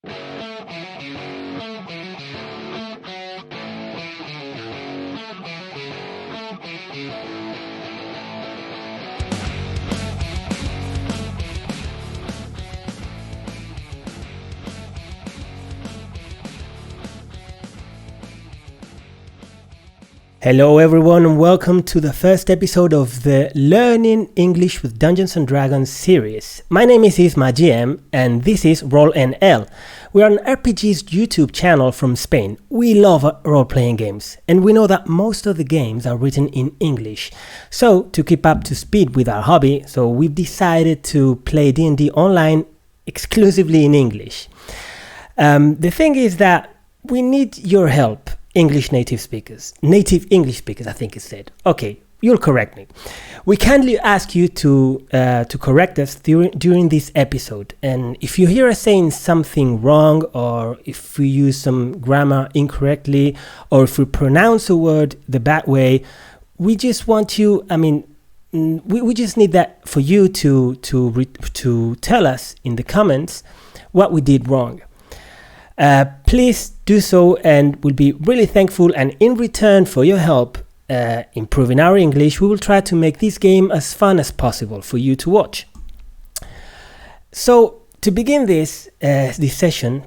Hello everyone and welcome to the first episode of the Learning English with Dungeons & Dragons series. My name is Isma GM and this is Roll NL. We are an RPG's YouTube channel from Spain. We love role-playing games and we know that most of the games are written in English. So to keep up to speed with our hobby, we've decided to play D&D online exclusively in English. The thing is that we need your help. Native English speakers, I think it said. Okay, you'll correct me. We kindly ask you to correct us during this episode. And if you hear us saying something wrong, or if we use some grammar incorrectly, or if we pronounce a word the bad way, we just want you. We just need that for you to tell us in the comments what we did wrong. Please do so and we'll be really thankful, and in return for your help improving our English, we will try to make this game as fun as possible for you to watch. So to begin today's session,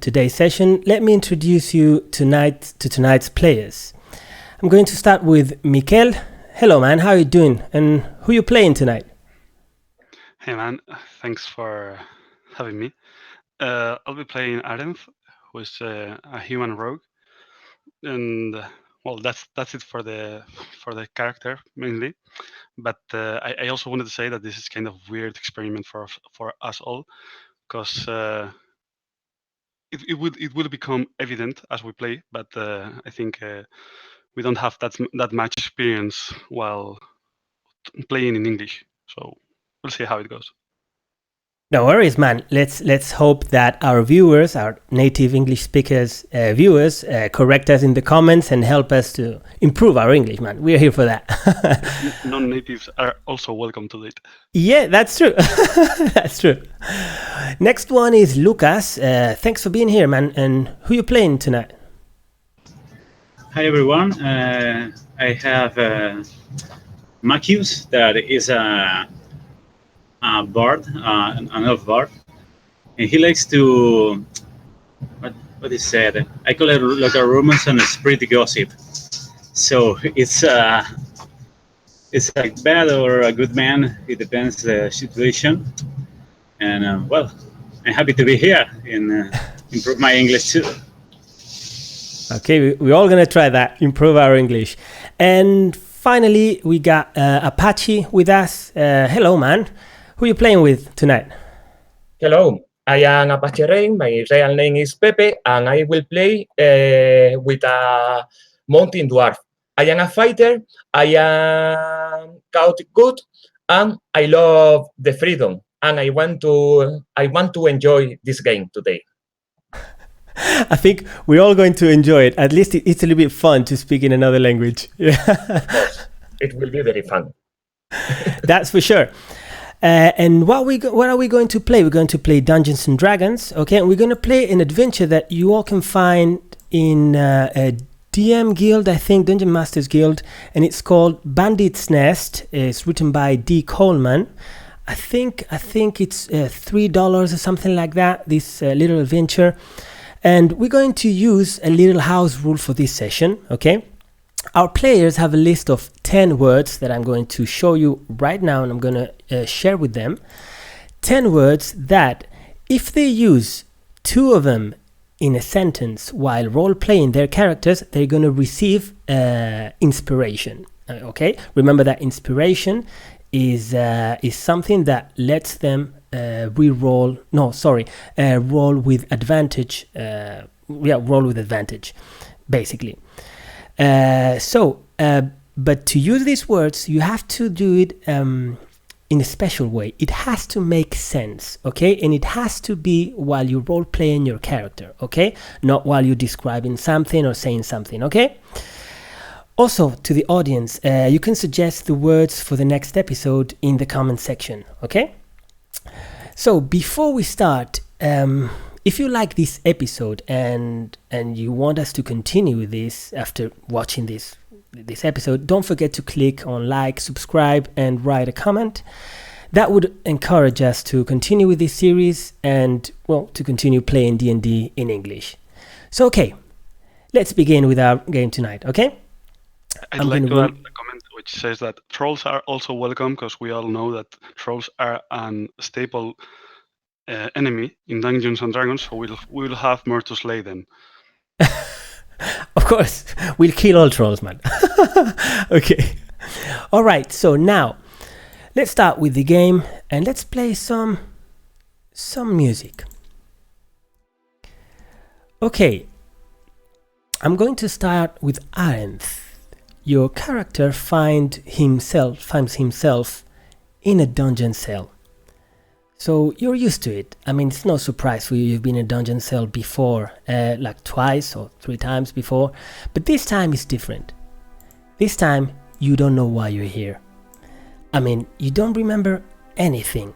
let me introduce you to tonight's players. I'm going to start with Mikel. Hello man, how are you doing and who are you playing tonight? Hey man, thanks for having me. I'll be playing Arenth, who is a human rogue, and well, that's it for the character mainly. But I also wanted to say that this is kind of weird experiment for us all, because it will become evident as we play. But I think we don't have that much experience while playing in English, so we'll see how it goes. No worries, man. Let's hope that our viewers, our native English speakers, viewers, correct us in the comments and help us to improve our English, man. We're here for that. Non-natives are also welcome to it. Yeah, that's true. That's true. Next one is Lucas. Thanks for being here, man. And who you playing tonight? Hi, everyone. I have Marcus, that is a bard, an elf bard, and he likes to what is said. I call it like a romance and a spirit gossip. So it's like bad or a good man. It depends the situation. And well, I'm happy to be here and improve my English too. Okay, we're all gonna try that. Improve our English. And finally, we got Apache with us. Hello, man. Who are you playing with tonight? Hello, I am Apache Rain. My real name is Pepe, and I will play with a mountain dwarf. I am a fighter. I am chaotic good, and I love the freedom. And I want to enjoy this game today. I think we're all going to enjoy it. At least it's a little bit fun to speak in another language. Yeah. Of course, it will be very fun. That's for sure. And what are we going to play? We're going to play Dungeons and Dragons, okay? And we're going to play an adventure that you all can find in a DM Guild, I think, Dungeon Masters Guild, and it's called Bandit's Nest. It's written by D. Coleman. I think it's $3 or something like that, this little adventure. And we're going to use a little house rule for this session, okay? Our players have a list of 10 words that I'm going to show you right now, and I'm going to share with them. 10 words that, if they use 2 of them in a sentence while role-playing their characters, they're going to receive inspiration. Okay? Remember that inspiration is something that lets them roll with advantage. Roll with advantage, basically. But to use these words, you have to do it in a special way. It has to make sense, okay? And it has to be while you're role-playing your character, okay? Not while you're describing something or saying something, okay? Also, to the audience, you can suggest the words for the next episode in the comment section, okay? So, before we start, if you like this episode and you want us to continue with this after watching this episode, don't forget to click on like, subscribe, and write a comment. That would encourage us to continue with this series and, well, to continue playing D&D in English. So, okay, let's begin with our game tonight, okay? I'd like to add a comment which says that trolls are also welcome, because we all know that trolls are a staple enemy in Dungeons and Dragons, so we'll have more to slay then. Of course, we'll kill all trolls, man. Okay. All right, so now let's start with the game and let's play some music. Okay, I'm going to start with Arenth. Your character finds himself in a dungeon cell. So you're used to it. I mean, it's no surprise for you. You've been in a dungeon cell before, like twice or 3 times before. But this time is different. This time, you don't know why you're here. I mean, you don't remember anything.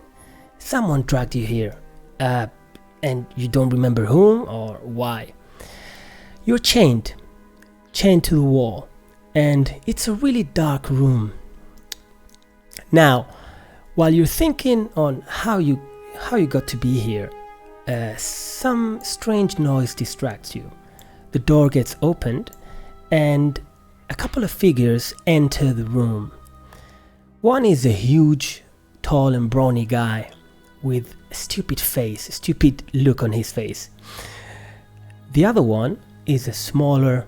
Someone dragged you here, and you don't remember whom or why. You're chained to the wall, and it's a really dark room. Now, while you're thinking on how you got to be here, some strange noise distracts you. The door gets opened and a couple of figures enter the room. One is a huge, tall and brawny guy with a stupid look on his face. The other one is a smaller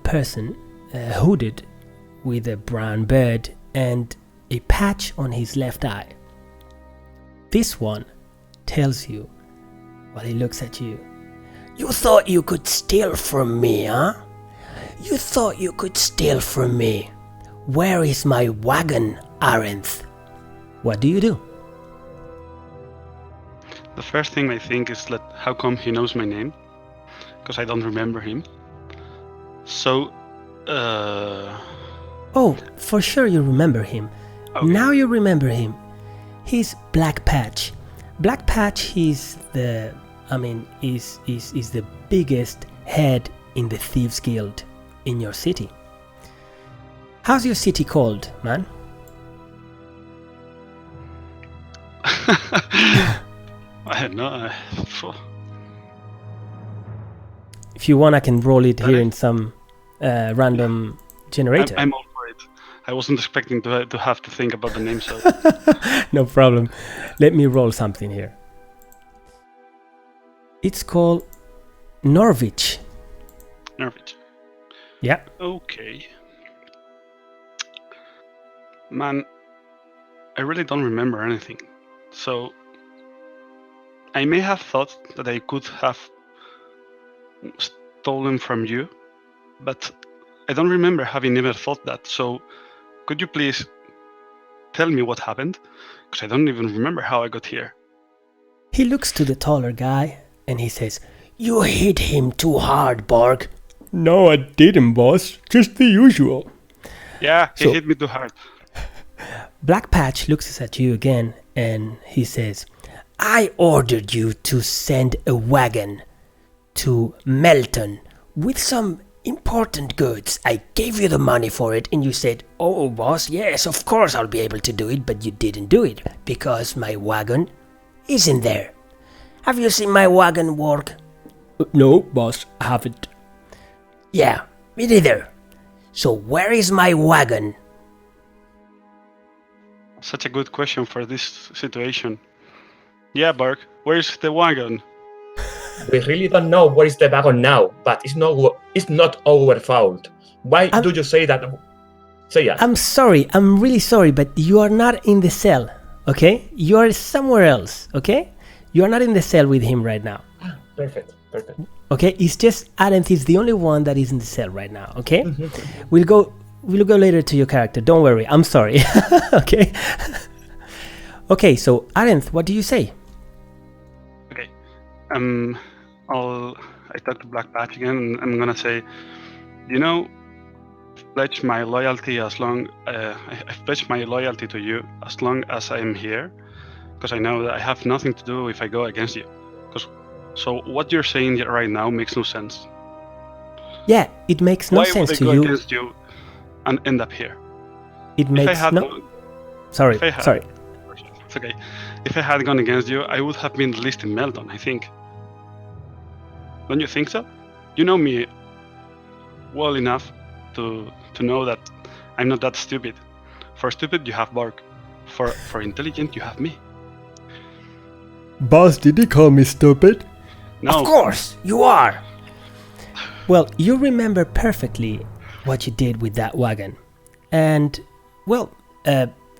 person, hooded, with a brown beard and a patch on his left eye. This one tells you, while he looks at you, "You thought you could steal from me, huh? You thought you could steal from me. Where is my wagon, Arenth?" What do you do? The first thing I think is that how come he knows my name? Because I don't remember him. So, Oh, for sure you remember him. okay. Now you remember him. He's Black Patch. Black Patch is the biggest head in the Thieves Guild in your city. How's your city called, man? I don't know. If you want, I can roll it here in some random generator. I'm all for it. I wasn't expecting to have to think about the name, so No problem. Let me roll something here. It's called Norwich. Norwich. Yeah. Okay. Man, I really don't remember anything. So I may have thought that I could have stolen from you, but I don't remember having ever thought that. So could you please tell me what happened? Because I don't even remember how I got here. He looks to the taller guy and he says, "You hit him too hard, Borg." "No, I didn't, boss. Just the usual." Yeah, he So- hit me too hard. Black Patch looks at you again and he says, "I ordered you to send a wagon to Melton with some important goods. I gave you the money for it and you said, 'Oh, boss, yes, of course I'll be able to do it,' but you didn't do it because my wagon isn't there. Have you seen my wagon work?" "No, boss, I haven't." "Yeah, me neither. So where is my wagon?" Such a good question for this situation. Yeah, Bark, where's the wagon? We really don't know where is the wagon now, but it's not our fault. Why do you say that? Say yes. I'm sorry, I'm really sorry, but you are not in the cell, okay? You are somewhere else, okay? You are not in the cell with him right now, Perfect. okay? It's just Arenth is the only one that is in the cell right now, okay? We'll go later to your character, don't worry, I'm sorry, okay? Okay, so Arenth, what do you say? Okay. I talk to Black Patch again, and I'm gonna say, pledge my loyalty I've pledged my loyalty to you as long as I'm here, because I know that I have nothing to do if I go against you, So what you're saying right now makes no sense. Yeah, it makes no Why sense would I to go you. against you and end up here? It If I makes had no. Sorry, if I had- sorry. It's okay. If I had gone against you, I would have been the least in Melton, I think. Don't you think so? You know me well enough to know that I'm not that stupid. For stupid, you have Borg. For intelligent, you have me. Boss, did he call me stupid? No, Of course, you are. Well, you remember perfectly what you did with that wagon. And, well,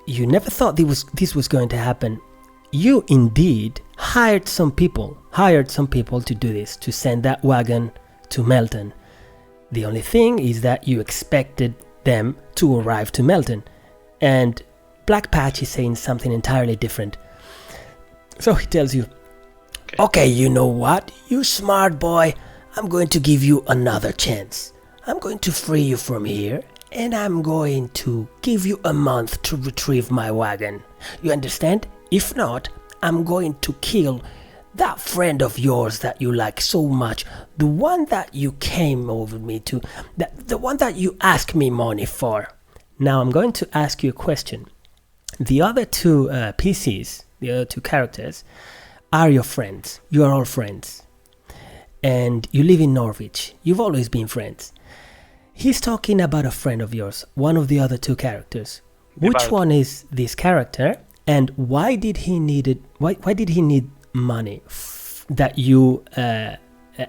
you never thought this was going to happen. You indeed hired some people to do this, to send that wagon to Melton. The only thing is that you expected them to arrive to Melton. And Black Patch is saying something entirely different. So he tells you, okay, you know what? You smart boy. I'm going to give you another chance. I'm going to free you from here, and I'm going to give you a month to retrieve my wagon. You understand? If not, I'm going to kill that friend of yours that you like so much, the one that you came over me to, the one that you asked me money for. Now I'm going to ask you a question. The other two PCs, the other two characters, are your friends. You are all friends. And you live in Norwich. You've always been friends. He's talking about a friend of yours, one of the other two characters. Which one is this character, and why did he need it? Why did he need money that you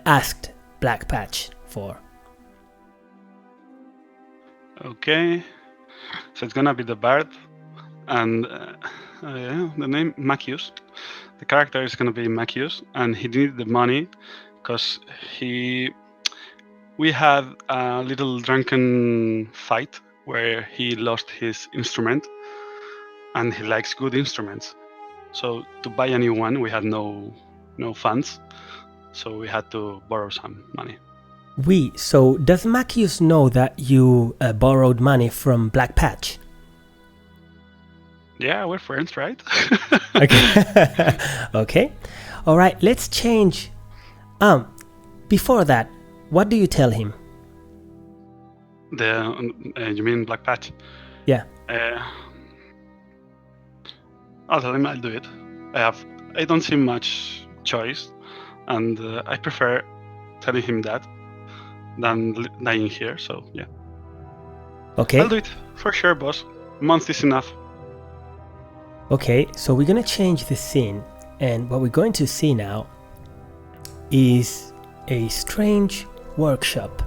asked Black Patch for? Okay, so it's gonna be the Bard, and the name Macius. The character is gonna be Macius, and he needed the money because we had a little drunken fight where he lost his instrument, and he likes good instruments. So to buy a new one, we had no funds, so we had to borrow some money. So does Macius know that you borrowed money from Black Patch? Yeah, we're friends, right? Okay. Okay. All right, let's change. Before that, what do you tell him? You mean Black Patch? Yeah. I'll tell him I'll do it. I don't see much choice, and I prefer telling him that than dying here. So yeah. Okay. I'll do it for sure, boss. A month is enough. Okay, so we're gonna change the scene, and what we're going to see now is a strange workshop.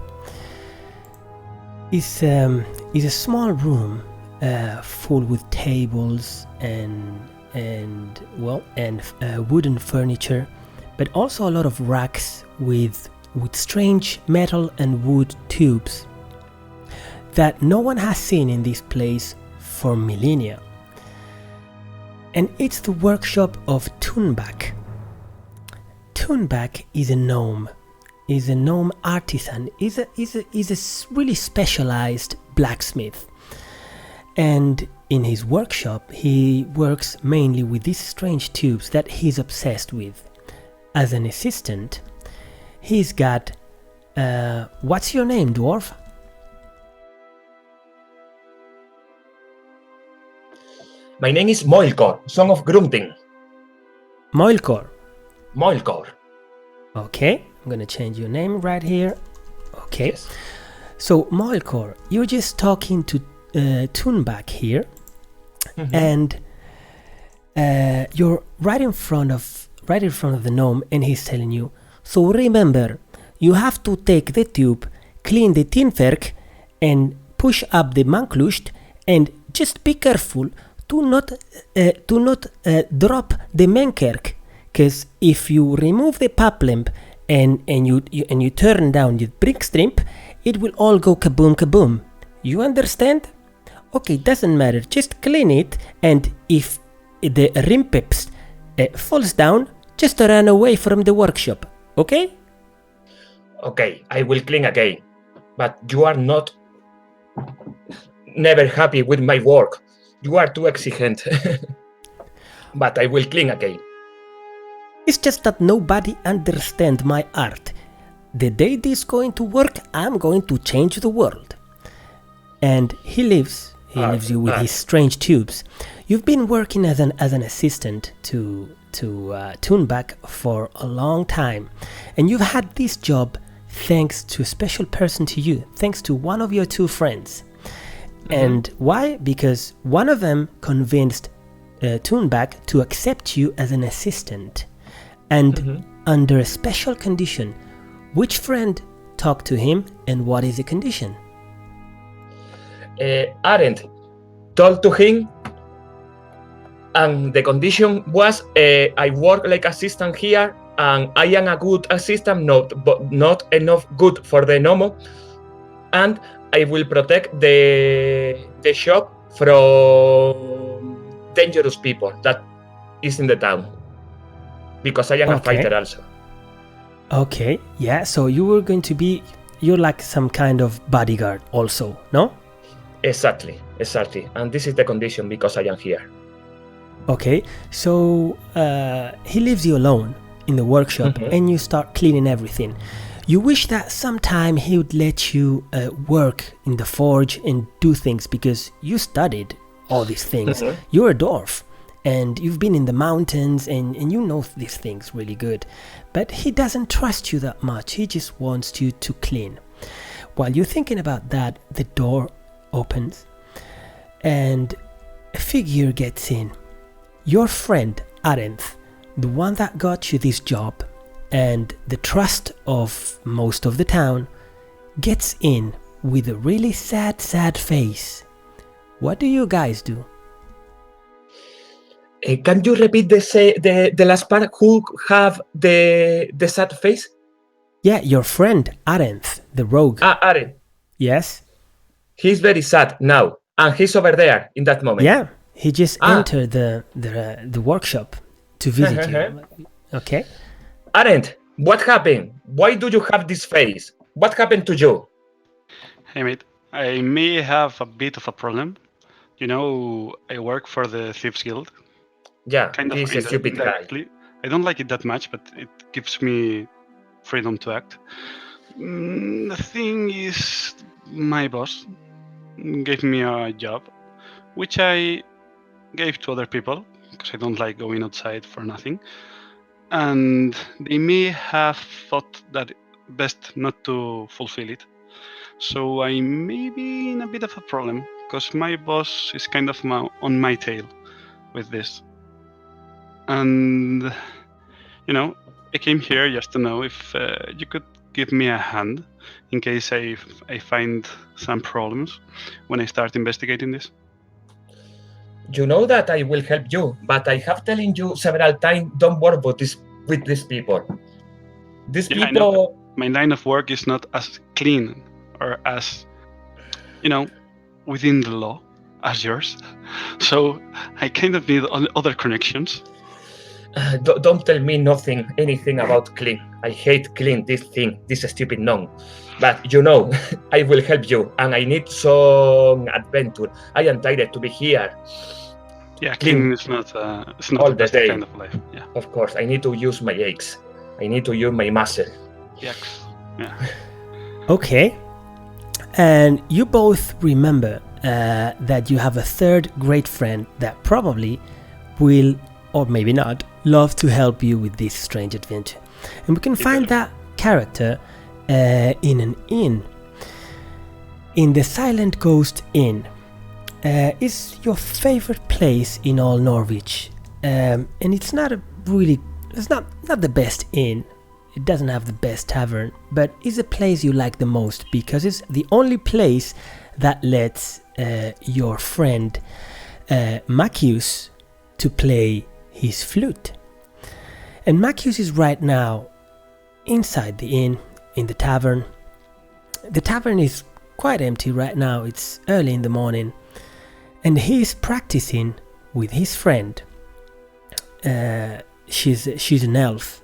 It's a small room full with tables and wooden furniture, but also a lot of racks with strange metal and wood tubes that no one has seen in this place for millennia. And it's the workshop of Thunback. Thunback is a gnome artisan, is a really specialized blacksmith. And in his workshop, he works mainly with these strange tubes that he's obsessed with. As an assistant, he's got... what's your name, dwarf? My name is Moilcor, son of Grunting. Moilcor. Moilcor. Okay, I'm gonna change your name right here. Okay. Yes. So, Moilcor, you're just talking to Thunback here, and you're right in front of the gnome, and he's telling you, so remember, you have to take the tube, clean the tinverk, and push up the manklusht, and just be careful to not drop the menkerk, because if you remove the pap lamp and you turn down the brick strip, it will all go kaboom kaboom. You understand? Okay, doesn't matter. Just clean it, and if the rimpips falls down, just run away from the workshop. Okay? Okay, I will clean again. But you are not never happy with my work. You are too exigent. But I will clean again. It's just that nobody understands my art. The day this going to work, I'm going to change the world. And he leaves you with his strange tubes. You've been working as an assistant to Toonback for a long time, and you've had this job thanks to a special person to you, thanks to one of your two friends. And why? Because one of them convinced Toonback to accept you as an assistant, and under a special condition. Which friend talked to him, and what is the condition? Arendt told to him, and the condition was I work like assistant here, and I am a good assistant, not enough good for the Nomo, and I will protect the shop from dangerous people that is in the town, because I am a fighter also. Okay, yeah, so you're like some kind of bodyguard also, no? Exactly, and this is the condition because I am here. Okay, so he leaves you alone in the workshop and you start cleaning everything. You wish that sometime he would let you work in the forge and do things, because you studied all these things. You're a dwarf and you've been in the mountains and you know these things really good. But he doesn't trust you that much. He just wants you to clean. While you're thinking about that, the door opens and a figure gets in. Your friend Arendt, the one that got you this job and the trust of most of the town, gets in with a really sad face. What do you guys do? Can you repeat the last part? Who have the sad face? Yeah, your friend Arendt, the rogue. Arendt. Yes? He's very sad now, and he's over there in that moment. Yeah, he just entered the workshop to visit you. Okay. Arendt, what happened? Why do you have this face? What happened to you? Hey mate, I may have a bit of a problem. You know, I work for the Thieves Guild. Yeah, Kind of he's a stupid guy. indirectly. I don't like it that much, but it gives me freedom to act. The thing is, my boss gave me a job, which I gave to other people, because I don't like going outside for nothing. And they may have thought that best not to fulfill it. So I may be in a bit of a problem, because my boss is kind of on my tail with this. And, you know, I came here just to know if you could give me a hand in case I find some problems when I start investigating this. You know that I will help you, but I have telling you several times, don't work with these people. These Yeah, people... My line of work is not as clean or as, within the law as yours. So I kind of need other connections. Don't tell me anything about clean. I hate clean, this stupid non. But you know, I will help you, and I need some adventure. I am tired to be here. Yeah, clean is not all the best day. kind of life. Yeah. Of course, I need to use my eggs. I need to use my muscle. Yikes. Yeah. Okay. And you both remember that you have a third great friend that probably will, or maybe not, love to help you with this strange adventure. And we can find that character in an inn. In the Silent Ghost Inn. Is your favorite place in all Norwich. And it's not it's not the best inn. It doesn't have the best tavern, but it's a place you like the most because it's the only place that lets your friend Maccius to play his flute. And Maccius is right now inside the inn, in the tavern. The tavern is quite empty right now. It's early in the morning, and he's practicing with his friend. She's an elf.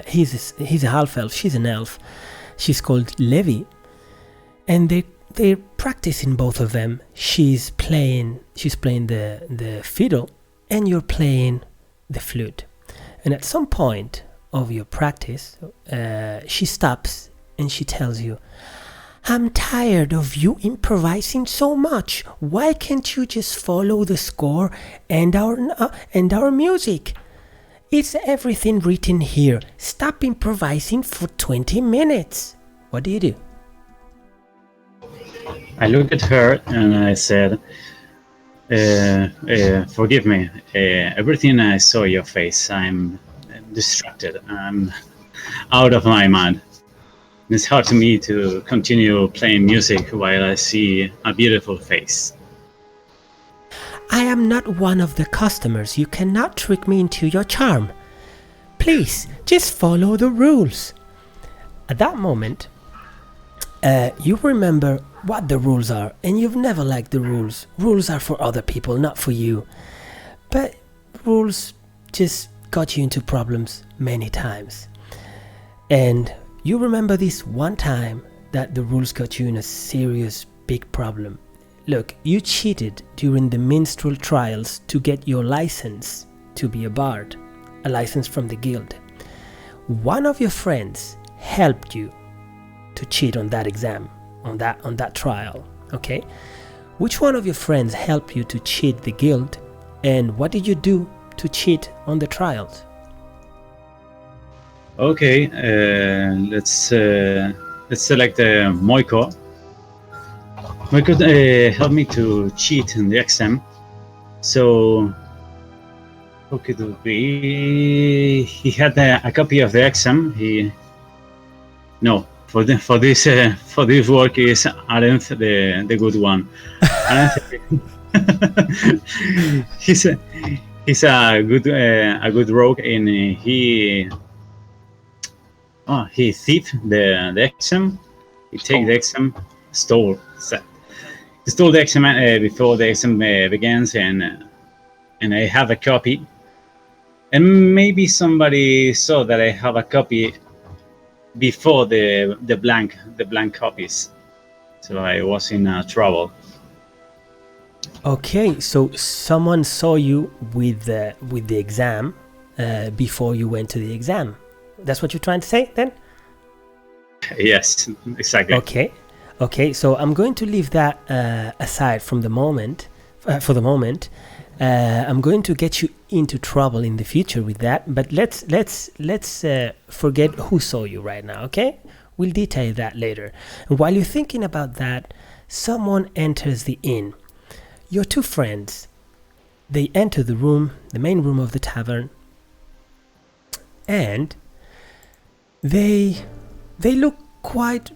He's a half elf. She's an elf. She's called Levi, and they're practicing, both of them. She's playing the fiddle, and you're playing the flute. And at some point of your practice, she stops and she tells you, I'm tired of you improvising so much. Why can't you just follow the score and our music? It's everything written here. Stop improvising for 20 minutes. What do you do? I looked at her and I said, forgive me. Everything I saw your face, I'm distracted. I'm out of my mind. It's hard to me to continue playing music while I see a beautiful face. I am not one of the customers. You cannot trick me into your charm. Please, just follow the rules. At that moment, you remember what the rules are, and you've never liked the rules. Rules are for other people, not for you. But rules just got you into problems many times. And you remember this one time that the rules got you in a serious big problem. Look, you cheated during the minstrel trials to get your license to be a bard, a license from the guild. One of your friends helped you to cheat on that exam, on that trial, okay? Which one of your friends helped you to cheat the guild, and what did you do to cheat on the trials? Okay, let's select Moiko. Moiko helped me to cheat in the exam. So, who could it be? He had a copy of the exam. For this work is Arendt the good one. He's a good rogue, and he thieved the exam. He take the exam, stole the exam before the exam begins, and I have a copy. And maybe somebody saw that I have a copy before the blank copies, so I was in trouble. Okay, so someone saw you with the exam before you went to the exam. That's what you're trying to say, then? Yes, exactly. Okay. So I'm going to leave that aside from the moment. For the moment, I'm going to get you into trouble in the future with that. But let's forget who saw you right now. Okay, we'll detail that later. And while you're thinking about that, someone enters the inn. Your two friends, they enter the room, the main room of the tavern, and they look quite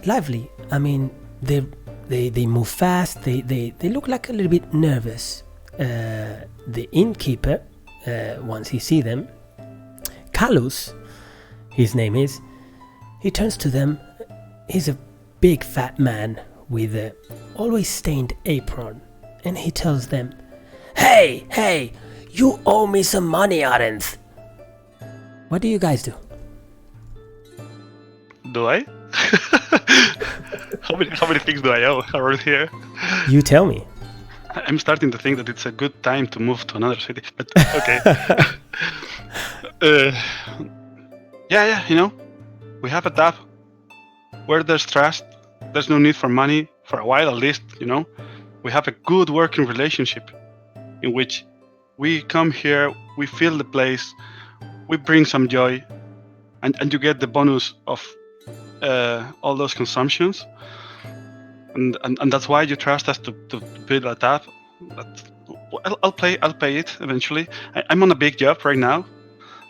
lively. I mean, they move fast. They look like a little bit nervous. The innkeeper, once he sees them, Kalus, his name is, he turns to them. He's a big fat man with a always stained apron, and he tells them, Hey, you owe me some money, Arendt. What do you guys do? Do I? How many things do I owe around here? You tell me. I'm starting to think that it's a good time to move to another city, but okay. Yeah, we have a tap. Where there's trust, there's no need for money, for a while at least, We have a good working relationship in which we come here, we fill the place, we bring some joy, and you get the bonus of all those consumptions. And that's why you trust us to build a tap. But I'll pay it eventually. I'm on a big job right now,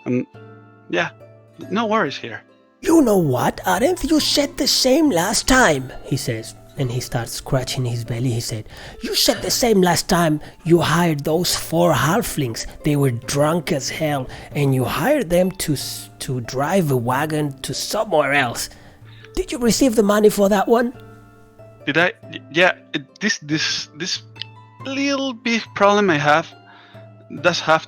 and yeah, no worries here. You know what, Arendt? You said the same last time, he says. And he starts scratching his belly. He said, you said the same last time you hired those 4 halflings. They were drunk as hell, and you hired them to drive a wagon to somewhere else. Did you receive the money for that one? Did I? Yeah, this little big problem I have does have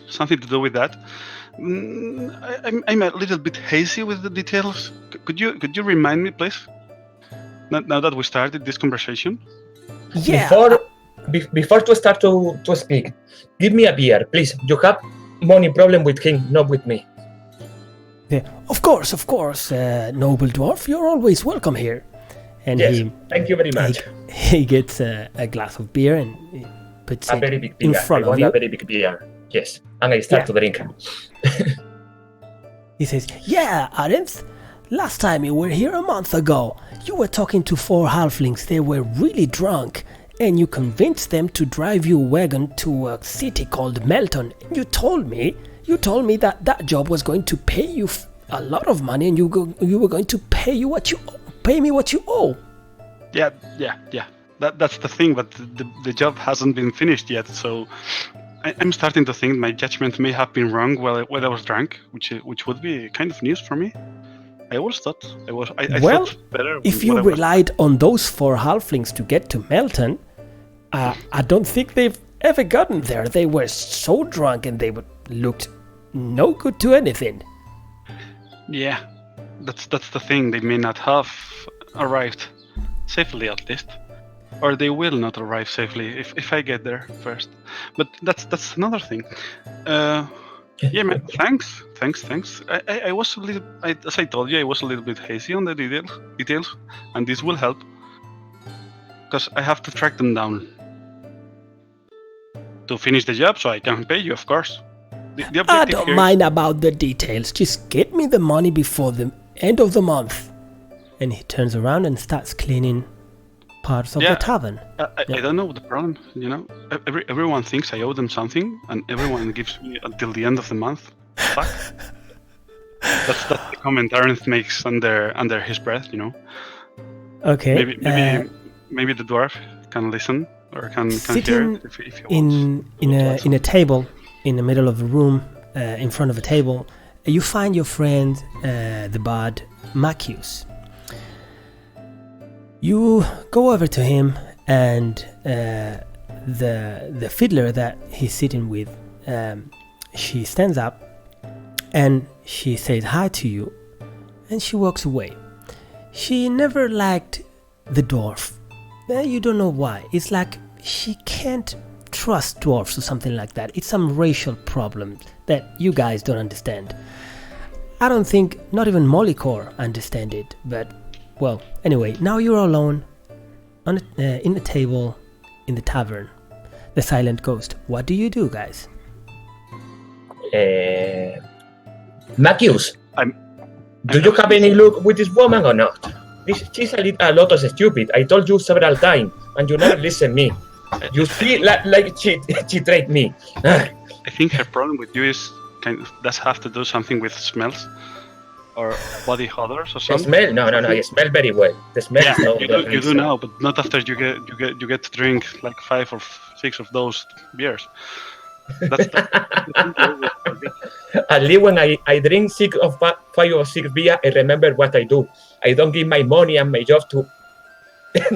something to do with that. I'm a little bit hazy with the details. Could you remind me, please? Now that we started this conversation. Yeah. before to start to speak, give me a beer, please. You have money problem with him, not with me. Of course, noble dwarf, you're always welcome here. And Yes, thank you very much. he gets a glass of beer and he puts A it very big in beer. front I of want you. a very big beer. Yes, and I start Yeah. to drink. He says, "Yeah, Arenth, last time you were here a month ago, you were talking to 4 halflings. They were really drunk, and you convinced them to drive your wagon to a city called Melton. You told me that job was going to pay you a lot of money, and you were going to pay me what you owe." Yeah. That's the thing, but the job hasn't been finished yet, so I'm starting to think my judgment may have been wrong while I was drunk, which would be kind of news for me. I always thought I Well, thought better. If when you I was- relied on those 4 halflings to get to Melton, I don't think they've ever gotten there. They were so drunk and they looked no good to anything. Yeah, that's the thing. They may not have arrived safely, at least, or they will not arrive safely if I get there first. But that's another thing. Yeah, man. Thanks. I was a little, as I told you, I was a little bit hazy on the details, and this will help because I have to track them down to finish the job, so I can pay you, of course. The I objective don't here is- mind about the details. Just get me the money before the end of the month. And he turns around and starts cleaning parts of Yeah. the tavern. I don't know the problem. Everyone thinks I owe them something, and everyone gives me until the end of the month. Fuck. That's the comment Arendt makes under his breath. Okay. Maybe the dwarf can listen or can hear Sitting it if he wants. in a table in the middle of the room, in front of a table, you find your friend, the bard Macius. You go over to him, and the fiddler that he's sitting with, she stands up and she says hi to you, and she walks away. She never liked the dwarf. You don't know why. It's like she can't trust dwarfs or something like that. It's some racial problem that you guys don't understand. I don't think not even Molikor understand it, but well, anyway, now you're alone in the table in the tavern. The silent ghost. What do you do, guys? Macius, do you have any look with this woman or not? She's a lot of stupid. I told you several times, and you never listen me. You feel like she tricked me. I think her problem with you is does have to do something with smells or body odors or The something. smell? No. You smell very well. The smell Yeah, is not you the do reason. now, but not after you get to drink like 5 or 6 of those beers. That's At least when I drink 5 or 6 beer, I remember what I do. I don't give my money and my job to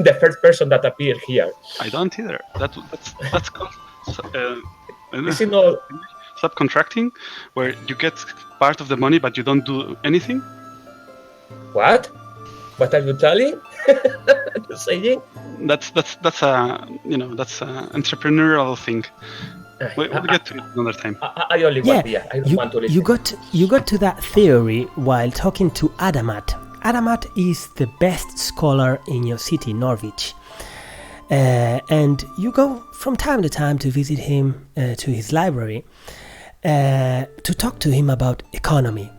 the first person that appeared here. I don't either. That's called This is not. subcontracting, where you get part of the money but you don't do anything. What? What are you telling? Saying? That's a entrepreneurial thing. We'll get to it another time. I only want beer. I don't want to listen. You got to that theory while talking to Adamat. Adamat is the best scholar in your city, Norwich. And you go from time to time to visit him to his library to talk to him about economy.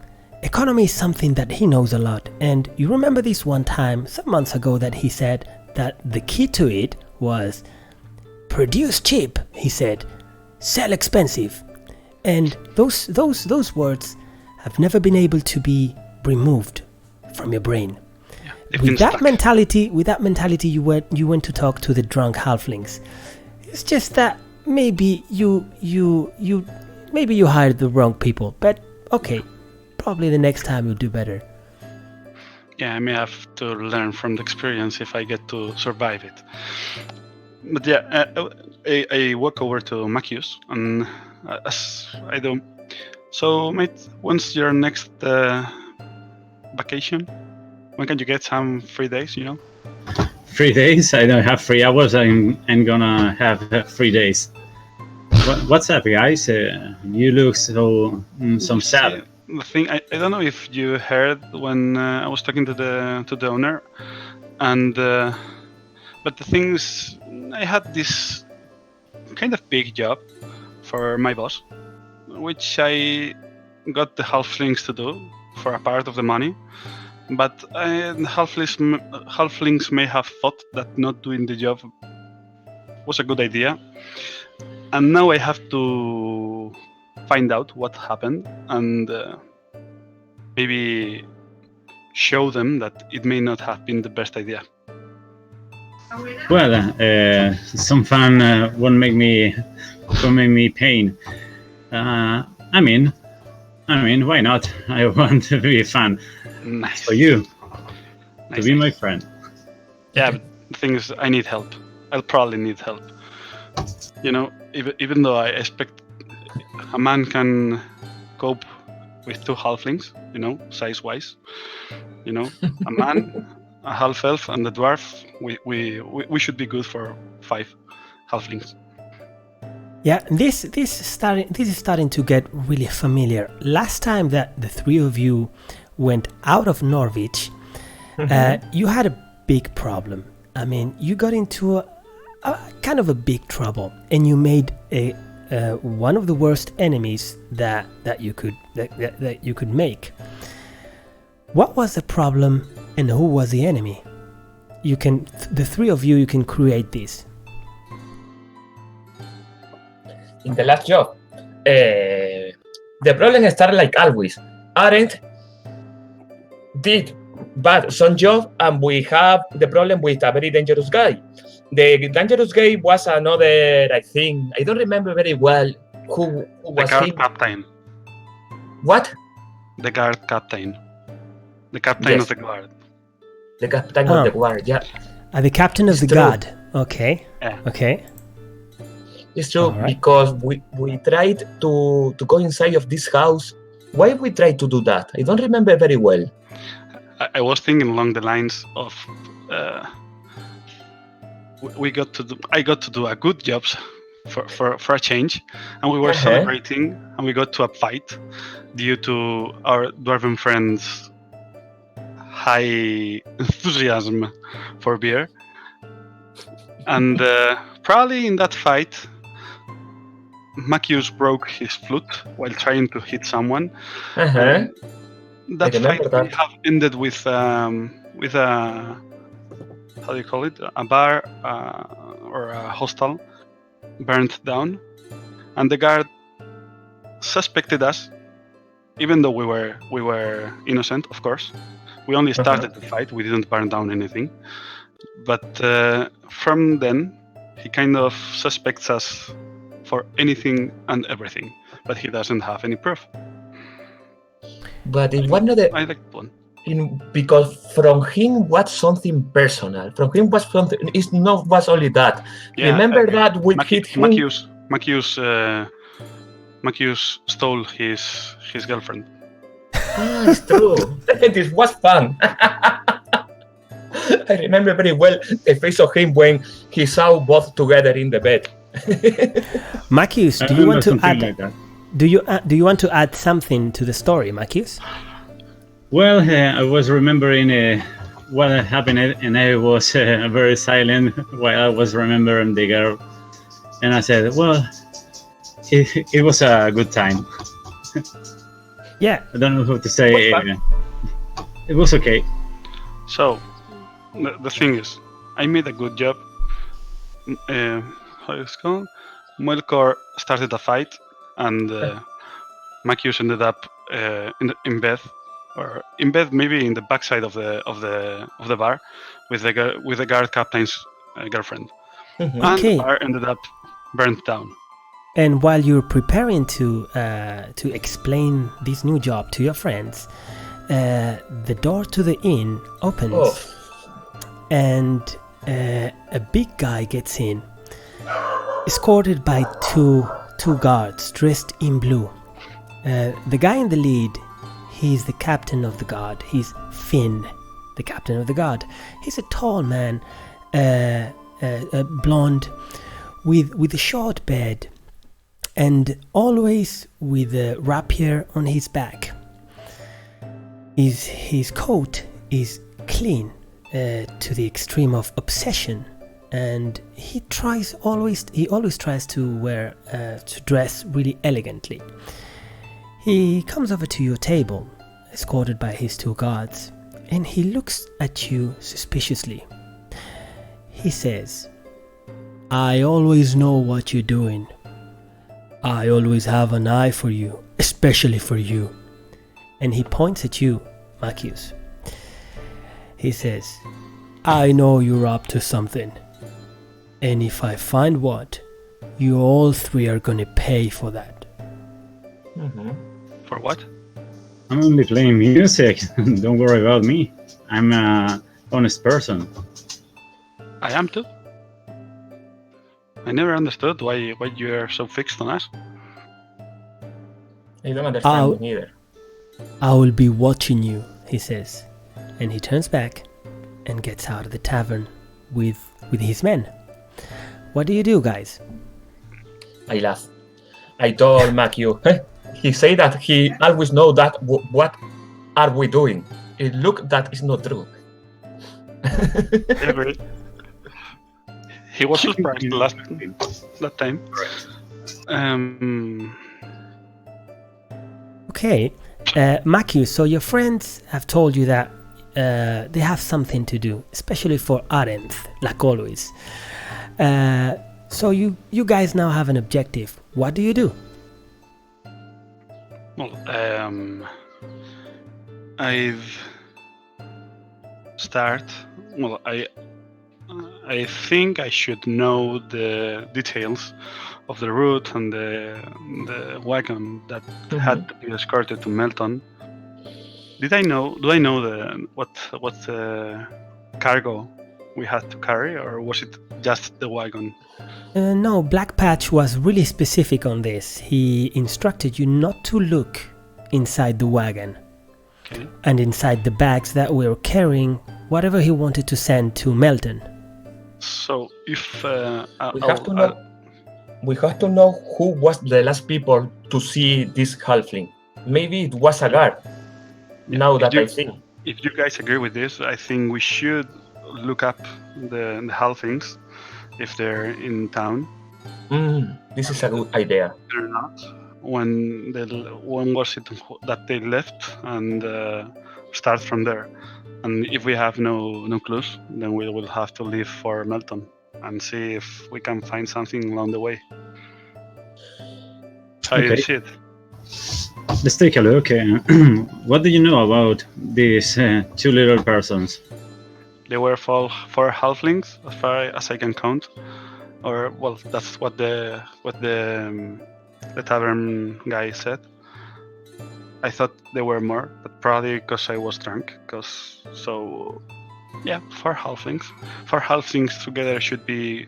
Economy is something that he knows a lot. And you remember this one time, some months ago, that he said that the key to it was produce cheap, he said, sell expensive. And those words have never been able to be removed from your brain. With that mentality, you went to talk to the drunk halflings. It's just that maybe you hired the wrong people. But okay, probably the next time you'll do better. Yeah, I may have to learn from the experience if I get to survive it. But yeah, I walk over to Macius, and as I do. So, mate, when's your next vacation? When can you get some free days? 3 days. I don't have 3 hours. I'm gonna have 3 days. What's up, guys? You look so some sad. The thing I don't know if you heard when I was talking to the owner, and but the thing is, I had this kind of big job for my boss, which I got the halflings to do for a part of the money. But halflings may have thought that not doing the job was a good idea, and now I have to find out what happened and maybe show them that it may not have been the best idea. Well, some fun won't make me pain. I mean, why not? I want to be fun. Nice. For you, Nice, to be nice. my friend. Yeah, but the thing is, I need help. I'll probably need help. You know, even though I expect a man can cope with 2 halflings, you know, size-wise. You know, a man, a half-elf, and a dwarf. We should be good for 5 halflings. Yeah, this is starting to get really familiar. Last time that the 3 of you went out of Norwich, you had a big problem. I mean, you got into a kind of a big trouble, and you made one of the worst enemies that you could make. What was the problem, and who was the enemy? The 3 of you can create this. In the last job, the problem started like always. Arendt did bad some job, and we have the problem with a very dangerous guy. The dangerous guy was another, I think, I don't remember very well who The was guard him. captain. What? The guard captain. The captain Yes. of the guard. The captain Oh. of the guard, yeah. The captain of It's the true. guard. Okay. Yeah. Okay. It's true, All right. because we tried to go inside of this house. Why we tried to do that? I don't remember very well. I was thinking along the lines of I got to do a good job for a change, and we were celebrating, and we got to a fight due to our dwarven friends' high enthusiasm for beer, and probably in that fight, Macius broke his flute while trying to hit someone. That remember fight may that. have ended with a, how do you call it, a bar or a hostel burned down, and the guard suspected us, even though we were innocent, of course. We only started the fight. We didn't burn down anything, but from then he kind of suspects us for anything and everything, but he doesn't have any proof. But in one of the I like that one. because from him was something personal. From him was something. It's not was only that. Yeah, Remember that we hit him. Macius stole his girlfriend. It's true. This was fun. I remember very well the face of him when he saw both together in the bed. Macius, I do you want to remember add? something like that. Do you want to add something to the story, Macius? Well, I was remembering what happened, and I was very silent while I was remembering the girl. And I said, well, it was a good time. Yeah. I don't know what to say. It was okay. So, the thing is, I made a good job. How is it called? Melkor started a fight, and Macius ended up in bed, or in bed, maybe in the backside of the bar, with the guard captain's girlfriend, and Okay. the bar ended up burnt down. And while you're preparing to explain this new job to your friends, the door to the inn opens, and a big guy gets in, escorted by two guards dressed in blue. The guy in the lead, he's the captain of the guard. He's Finn, the captain of the guard. He's a tall man, blonde, with a short beard, and always with a rapier on his back. His coat is clean to the extreme of obsession, and he always tries to dress really elegantly. He comes over to your table, escorted by his 2 guards, and he looks at you suspiciously. He says, "I always know what you're doing. I always have an eye for you, especially for you." And he points at you, Marcus. He says, "I know you're up to something. And if I find what, you all 3 are gonna pay for that." For what? I'm only playing music. Don't worry about me. I'm an honest person. I am too. I never understood why you're so fixed on us. I don't understand me neither. "I will be watching you," he says, and he turns back and gets out of the tavern with his men. What do you do, guys? I laugh. I told Matthew. He said that he always know that what are we doing. It look that is not true. I agree. He was surprised that time. Okay, Maki, so your friends have told you that they have something to do, especially for Arendt, like always. So you guys now have an objective. What do you do? Well, I've I think I should know the details of the route and the wagon that had to be escorted to Melton. Do I know what cargo we had to carry, or was it just the wagon? No, Black Patch was really specific on this. He instructed you not to look inside the wagon. Okay. And inside the bags that we were carrying, whatever he wanted to send to Melton. So if we have to know who was the last people to see this halfling. Maybe it was a guard. Now that I think. If you guys agree with this, I think we should look up the halflings if they're in town. This is a good idea. They're not. When was it that they left, and start from there. And if we have no clues, then we will have to leave for Melton and see if we can find something along the way. How do you see it? Let's take a look. What do you know about these 2 little persons? They were four halflings, as far as I can count. Or well, that's what the tavern guy said. I thought there were more, but probably because I was drunk. 4 halflings. 4 halflings together should be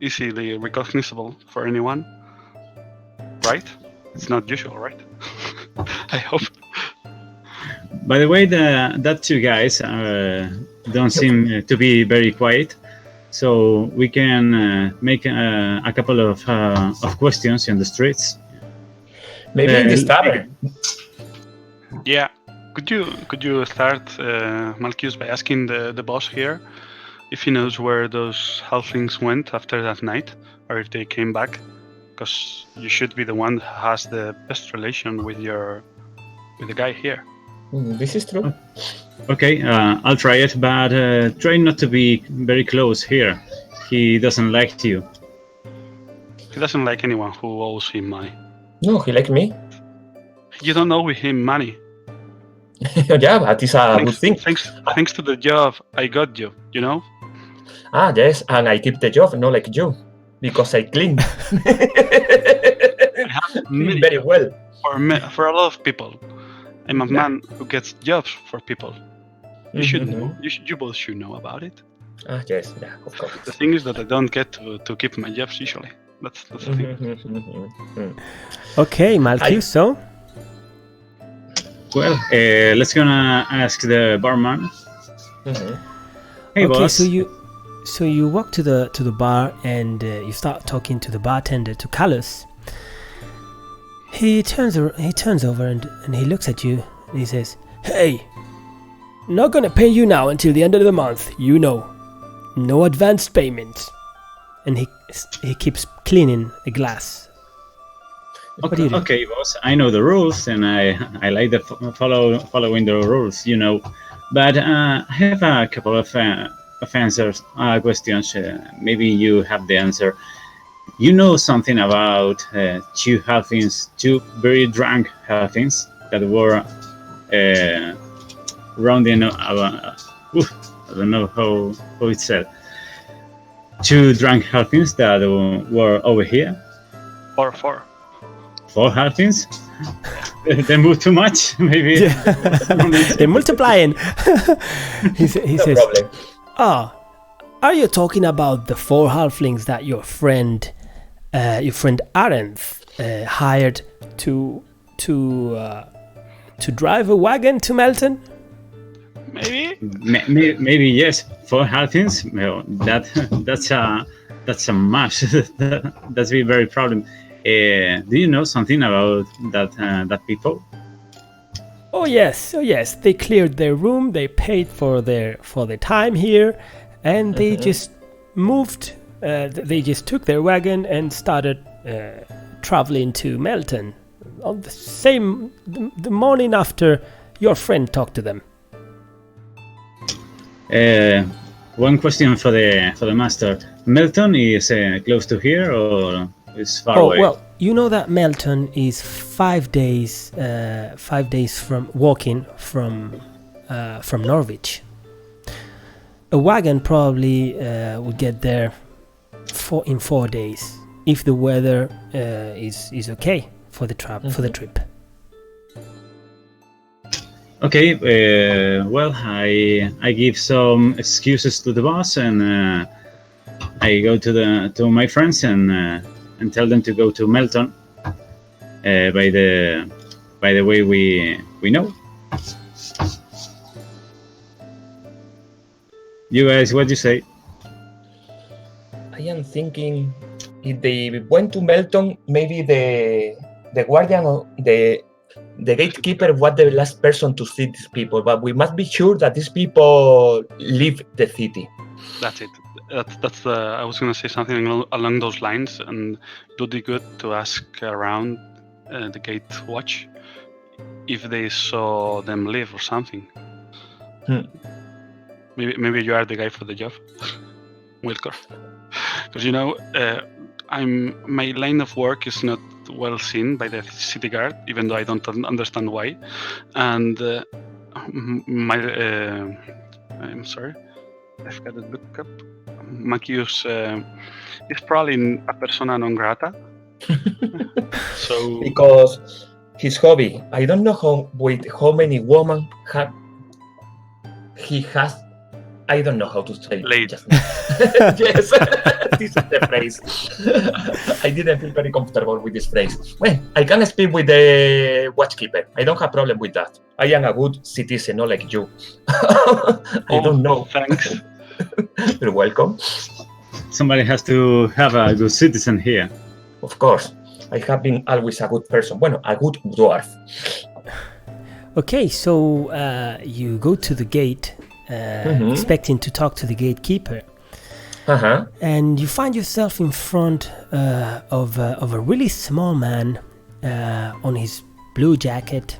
easily recognizable for anyone, right? It's not usual, right? I hope. By the way, that 2 guys don't seem to be very quiet, so we can make a couple of questions in the streets. Maybe in this tavern. Yeah. Could you start, Malchus, by asking the boss here if he knows where those halflings went after that night, or if they came back? Because you should be the one that has the best relation with the guy here. This is true. Okay, I'll try it, but try not to be very close here. He doesn't like you. He doesn't like anyone who owes him money. No, he likes me. You don't owe him money. Yeah, but it's a good thing. Thanks to the job I got you, you know? Yes, and I keep the job, not like you, because I clean. Clean very well. For a lot of people. I'm a man who gets jobs for people. You should know. You both should know about it. Yes, yeah, of course. The thing is that I don't get to keep my jobs usually. That's the thing. Okay, Malchus, so? Well, let's gonna ask the barman. Hey, Okay, boss. so So you walk to the bar and you start talking to the bartender, to Carlos. He turns over and he looks at you and he says, "Hey, not gonna pay you now until the end of the month, you know. No advanced payments." And he keeps cleaning the glass. What do you do? Okay, boss. I know the rules, and I like the following the rules, you know. But I have a couple of answers, questions. Maybe you have the answer. You know something about two halflings, two very drunk halflings that were rounding. I don't know how it's said. Two drunk halflings that were over here. Four. Four halflings? They move too much, maybe. They're multiplying. he says, problem. Are you talking about the four halflings that your friend Arenth hired to drive a wagon to Melton? Maybe. Maybe yes. Four halflings? Well, that's a mash. That's a very problem. Do you know something about that people? Oh yes. They cleared their room. They paid for their time here, and they just moved. They just took their wagon and started traveling to Melton on the morning after your friend talked to them. One question for the master. Melton is close to here or is far away? Well, you know that Melton is 5 days from walking from Norwich. A wagon probably would get there in 4 days if the weather is okay for the trip. Okay, well, I give some excuses to the boss, and I go to my friends and tell them to go to Melton. By the way we know. You guys, what do you say? I am thinking if they went to Melton, maybe the guardian or the gatekeeper was the last person to see these people, but we must be sure that these people leave the city. That's it. That's I was gonna say something along those lines, and it would be good to ask around the gate watch if they saw them leave or something. Maybe you are the guy for the job, Wilcor. Because my line of work is not well seen by the city guard, even though I don't understand why. And I'm sorry, I've got to look up. Macius is probably a persona non grata. So because his hobby, I don't know how many women he has. I don't know how to say late. Yes, this is the phrase. I didn't feel very comfortable with this phrase. Well, I can speak with the watchkeeper. I don't have problem with that. I am a good citizen, not like you. I don't know. Thanks. You're welcome. Somebody has to have a good citizen here. Of course. I have been always a good person. Bueno, a good dwarf. Okay, so you go to the gate, expecting to talk to the gatekeeper. And you find yourself in front of a really small man on his blue jacket,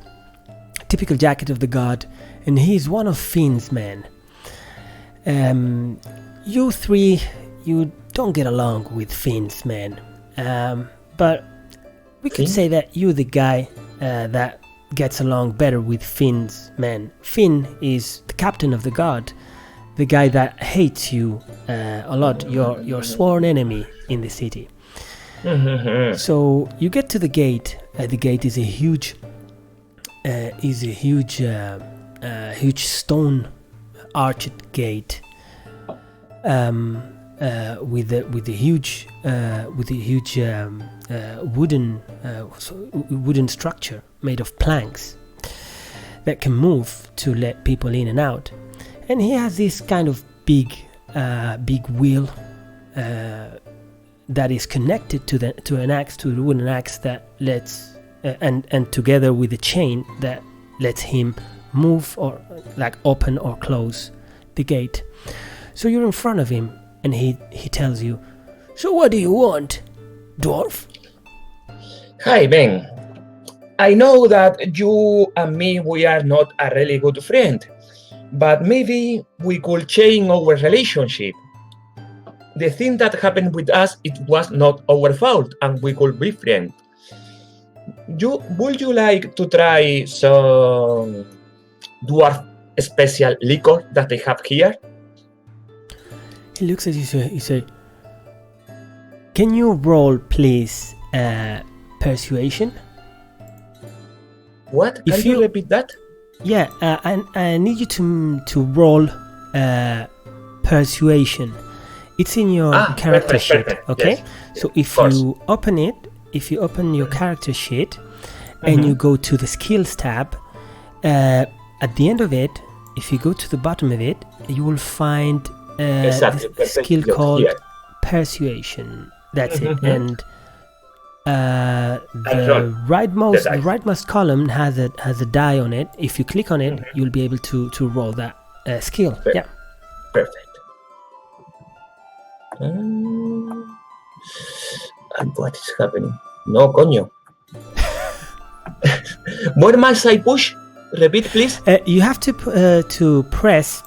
typical jacket of the god, and he's one of Finn's men. You three, you don't get along with Finn's men, but we could say that you're the guy that gets along better with Finn's men. Finn is the captain of the guard, the guy that hates you a lot, your sworn enemy in the city. So you get to the gate. The gate is a huge stone arched gate with a huge wooden structure made of planks that can move to let people in and out. And he has this kind of big big wheel that is connected to an axe, to a wooden axe that lets and together with a chain that lets him move or like open or close the gate. So you're in front of him and he tells you, "So what do you want, dwarf?" Hi, Ben. I know that you and me, we are not a really good friend, but maybe we could change our relationship. The thing that happened with us, it was not our fault, and we could be friends. Would you like to try some dwarf special liquor that they have here? He looks at you, he say, "Can you roll, please, persuasion?" What? Can you repeat that? Yeah, I need you to roll persuasion. It's in your character sheet, okay? Yes. So if you open your character sheet and you go to the skills tab, at the end of it, if you go to the bottom of it, you will find a skill called persuasion. That's it. And the rightmost column has a die on it. If you click on it, you'll be able to roll that skill. Yeah. Perfect. And what is happening? No, coño. Where must I push? Repeat, please. You have to press.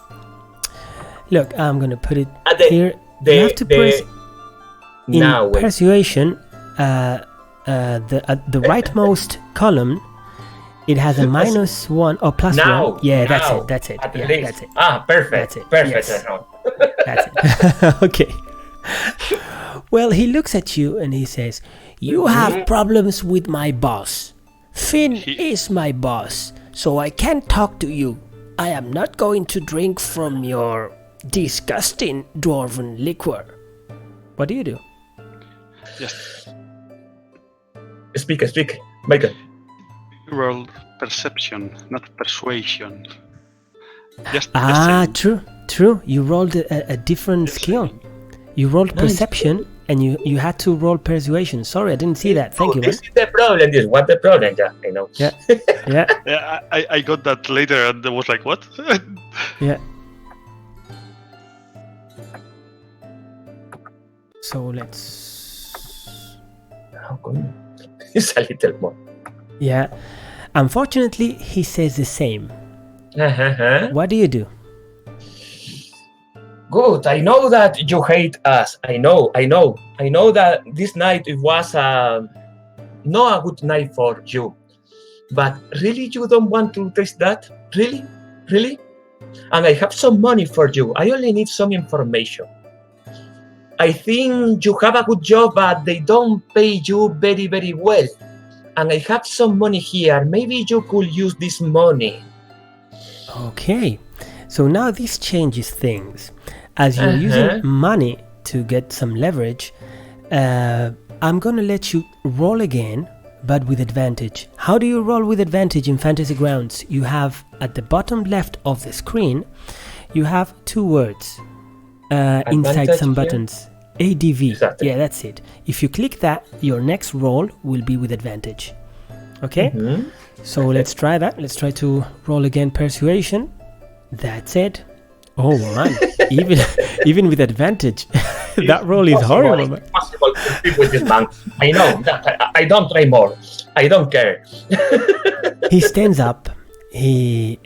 Look, I'm gonna put it here. You have to press in persuasion. The rightmost column, it has a -1 or +1. Yeah, that's it. Yeah, that's it. Perfect. That's it. Perfect. Yes. That's it. Okay. Well, he looks at you and he says, "You have problems with my boss. Finn is my boss, so I can't talk to you. I am not going to drink from your disgusting dwarven liquor." What do you do? Yes. Speak, Michael. Roll perception, not persuasion. Just True. You rolled a different skill. You rolled perception and you had to roll persuasion. Sorry, I didn't see that. Thank you, man. This is the problem. This is what the problem. Yeah, I know. Yeah. Yeah. Yeah, I got that later and I was like, what? Yeah. So let's... It's a little more. Yeah. Unfortunately, he says the same. What do you do? Good. I know that you hate us. I know that this night it was not a good night for you. But really, you don't want to taste that? Really? And I have some money for you. I only need some information. I think you have a good job, but they don't pay you very, very well. And I have some money here. Maybe you could use this money. Okay. So now this changes things. As you're using money to get some leverage, I'm going to let you roll again, but with advantage. How do you roll with advantage in Fantasy Grounds? You have at the bottom left of the screen, you have 2 words inside some buttons. ADV. Exactly. Yeah, that's it. If you click that, your next roll will be with advantage. Okay? So let's try that. Let's try to roll again persuasion. That's it. Oh man, even with advantage, that roll is horrible. It's possible to speak with this man. I know that. I don't try more. I don't care. He stands up. He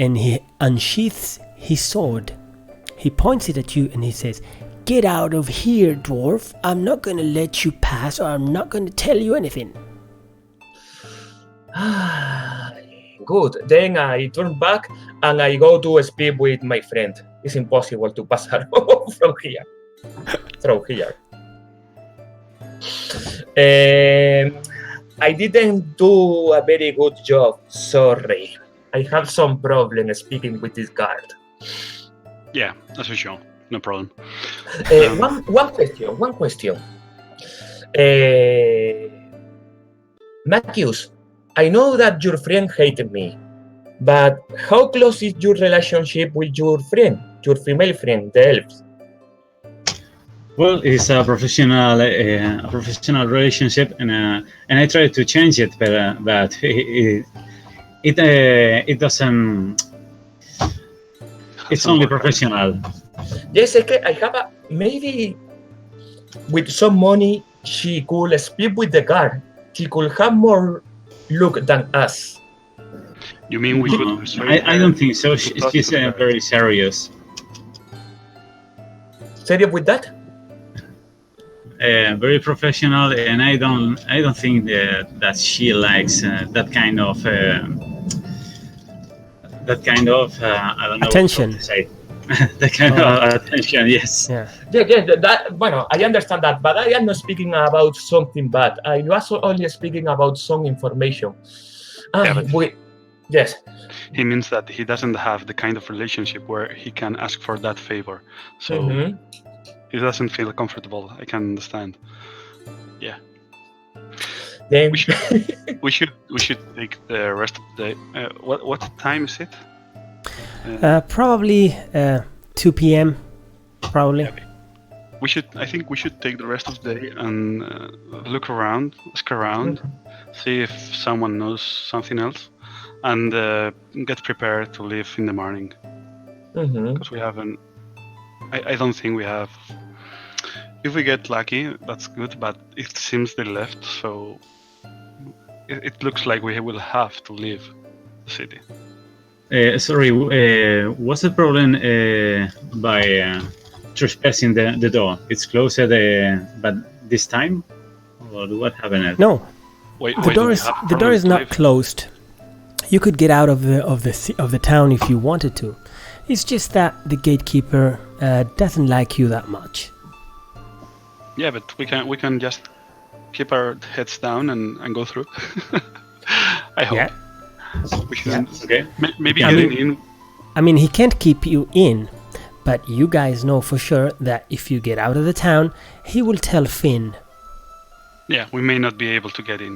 unsheaths his sword. He points it at you and he says, "Get out of here, dwarf. I'm not going to let you pass, or I'm not going to tell you anything." Good. Then I turn back and I go to speak with my friend. It's impossible to pass her from here. Through here. I didn't do a very good job. Sorry. I have some problem speaking with this guard. Yeah, that's for sure. No problem. One question. Matthews, I know that your friend hated me, but how close is your relationship with your friend, your female friend, the elves? Well, it's a professional relationship, and I try to change it, but it doesn't. It's only professional. Yes, okay, I have a maybe with some money she could speak with the guard. She could have more look than us. You mean we could No, persuade I her don't think so. to talk She's to her? very serious. Serious with that? Very professional, and I don't think that she likes that kind of I don't know Attention. how to say. That kind of attention. Yes. Yeah. Yeah, that, bueno, I understand that, but I am not speaking about something bad. I was only speaking about some information. Yeah, but- Yes. He means that he doesn't have the kind of relationship where he can ask for that favor. So Mhm. he doesn't feel comfortable. I can understand. Then We should take the rest of the day. What time is it? Probably 2 p.m. Probably. I think we should take the rest of the day and look around, ask around, see if someone knows something else, and get prepared to leave in the morning. Mhm. Because we haven't. I don't think we have. If we get lucky, that's good. But it seems they left, so it looks like we will have to leave the city. Sorry, what's the problem by trespassing the door? It's closed, but this time, or what happened? No, Wait, the door is not closed. You could get out of the town if you wanted to. It's just that the gatekeeper doesn't like you that much. Yeah, but we can just keep our heads down and go through. I hope. Yeah. We should Okay. maybe Yeah. getting in. I mean, he can't keep you in, but you guys know for sure that if you get out of the town, he will tell Finn. Yeah, we may not be able to get in.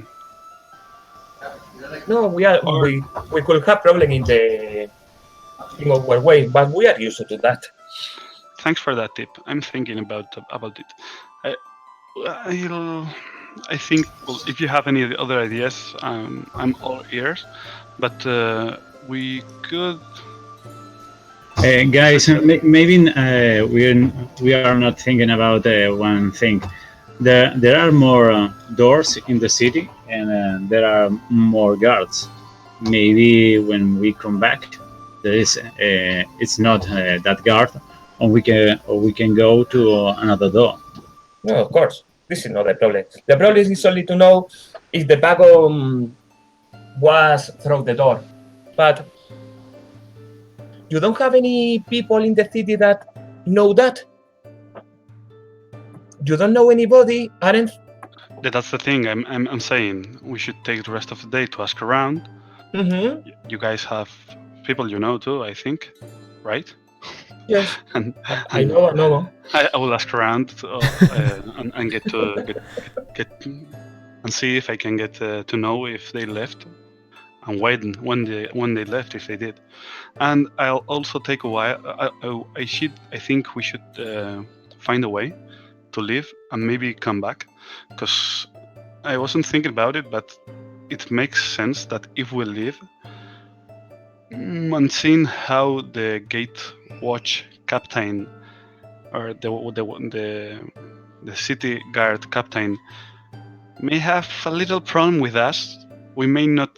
No, we could have problem in our way, but we are used to that. Thanks for that tip. I'm thinking about it. I think if you have any other ideas, I'm all ears. But we could. Guys, maybe we are not thinking about one thing. There are more doors in the city, and there are more guards. Maybe when we come back, there is it's not that guard, or we can go to another door. No, of course. This is not the problem. The problem is only to know if the wagon was through the door. But you don't have any people in the city that know that? You don't know anybody, Aren't? That's the thing. I'm saying we should take the rest of the day to ask around. Mm-hmm. You guys have people you know too, I think, right? Yes, And I know. I will ask around and get and see if I can get to know if they left and when they left, if they did. And I'll also take a while. I think we should find a way to leave and maybe come back, because I wasn't thinking about it, but it makes sense that if we leave, and seeing how the gate watch captain or the city guard captain may have a little problem with us, we may not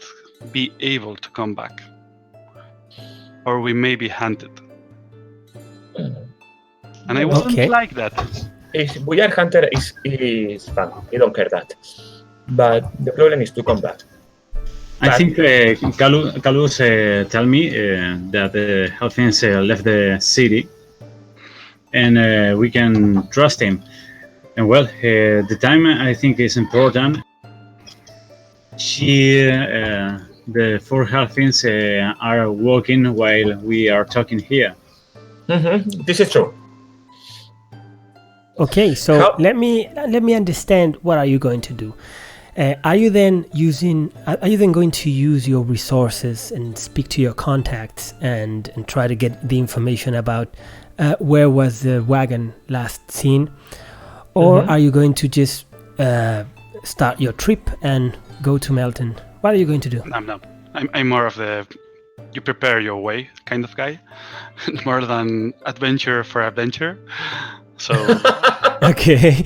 be able to come back, or we may be hunted. And I wouldn't Okay. like that. We are hunter is fun. We don't care that. But the problem is to come back. I think Calus tell me that Halfins left the city, and we can trust him. And well, the time I think is important. The four Halfins are walking while we are talking here. Mm-hmm. This is true. Okay, so How- let me understand. What are you going to do? Are you then going to use your resources and speak to your contacts and try to get the information about where was the wagon last seen, Or are you going to just start your trip and go to Melton? What are you going to do? No. I'm more of the you prepare your way kind of guy, more than adventure for adventure. So Okay.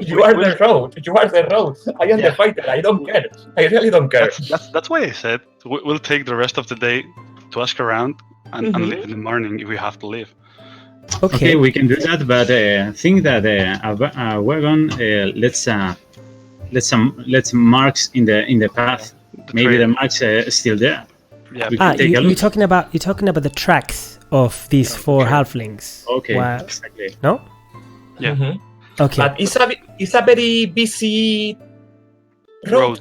You are the road. You are the road. I am the fighter. I don't care. I really don't care. that's why I said we'll take the rest of the day to ask around and leave in the morning if we have to leave. Okay, we can do that, but think that a wagon let's marks in the path. Maybe the marks are still there. Yeah. We can take a you're look. talking about the tracks of these four halflings. Okay, Wow. exactly. No? Yeah. Okay. But it's a very busy road.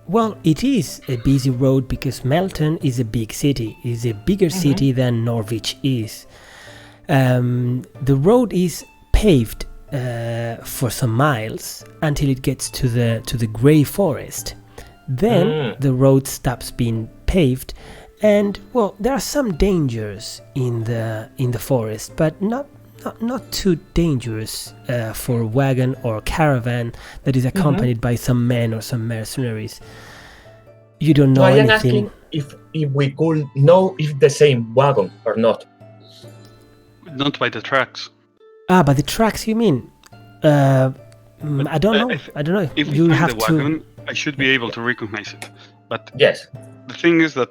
Well, it is a busy road because Melton is a big city. It's a bigger city than Norwich is. The road is paved for some miles until it gets to the grey forest. Then the road stops being paved, and well, there are some dangers in the forest, but not too dangerous for a wagon or caravan that is accompanied by some men or some mercenaries. You don't know I am anything. asking if we could know if the same wagon or not. Not by the tracks. By the tracks, you mean? I don't know. I don't know. If we You find have the to. wagon, I should be able to recognize it. But Yes. the thing is that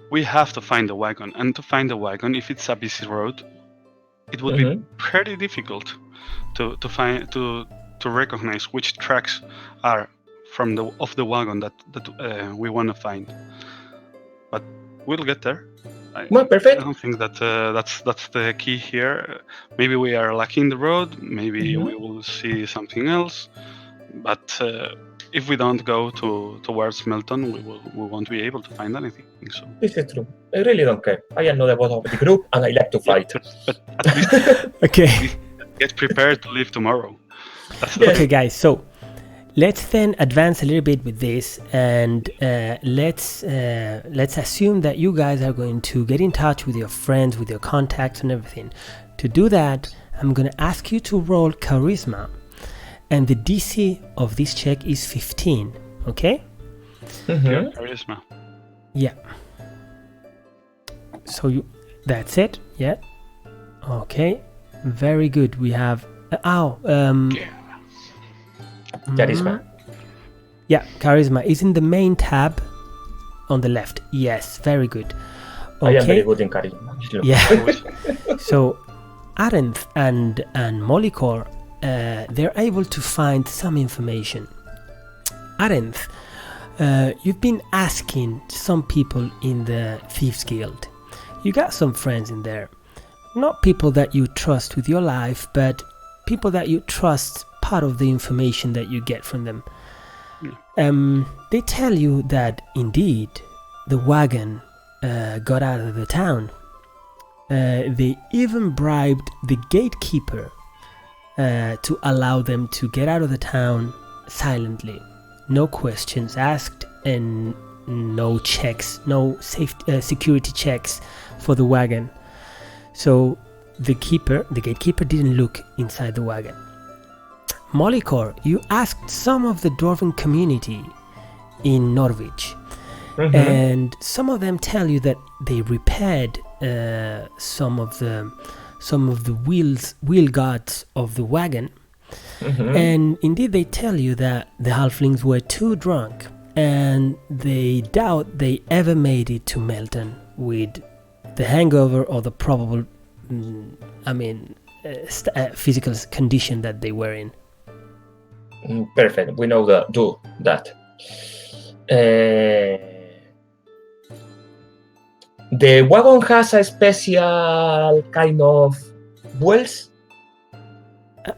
we have to find the wagon, and to find the wagon, if it's a busy road, it would be pretty difficult to recognize which tracks are from the wagon that we want to find. But we'll get there. Well, I perfect. don't think that that's the key here. Maybe we are lacking the road. Maybe we will see something else. But if we don't go towards Melton, we won't be able to find anything. So This is true. I really don't care. I am not the boss of the group, and I like to fight. but at least Okay. get prepared to leave tomorrow. That's the Yeah. Okay, guys. So let's then advance a little bit with this, and let's assume that you guys are going to get in touch with your friends, with your contacts, and everything. To do that, I'm going to ask you to roll charisma, and the DC of this check is 15. Okay? charisma. Yeah. So that's it. Yeah. Okay. Very good. We have. Charisma. Yeah, charisma is in the main tab on the left. Yes, very good. I am very good in charisma. Yeah. So Arenth and Molikor, they're able to find some information. Arenth, you've been asking some people in the Thieves Guild. You got some friends in there. Not people that you trust with your life, but people that you trust part of the information that you get from them. They tell you that indeed the wagon got out of the town. They even bribed the gatekeeper to allow them to get out of the town silently. No questions asked and no checks, no security checks for the wagon. So the gatekeeper didn't look inside the wagon. Molikor, you asked some of the dwarven community in Norwich, and some of them tell you that they repaired some of the wheel guards of the wagon, and indeed they tell you that the halflings were too drunk, and they doubt they ever made it to Melton with the hangover or the probable, physical condition that they were in. Perfect. We know that. Do that. The wagon has a special kind of wheels.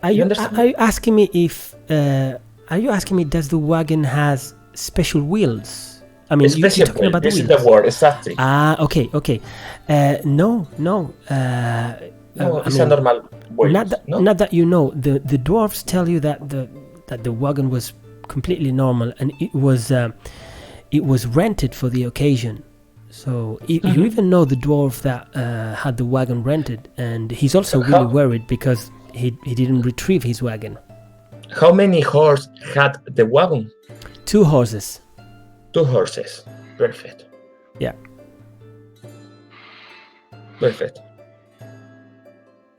Are you understand? asking me if? Are you asking me does the wagon has special wheels? I mean, you're Special talking wheel. about the This is wheels. the word exactly. Okay. No. No, I it's mean, a normal wheel. not that you know. The dwarves tell you that the wagon was completely normal and it was rented for the occasion. So you even know the dwarf that had the wagon rented, and he's also really worried because he didn't retrieve his wagon. How many horses had the wagon? 2 horses. 2 horses. Perfect. Yeah. Perfect.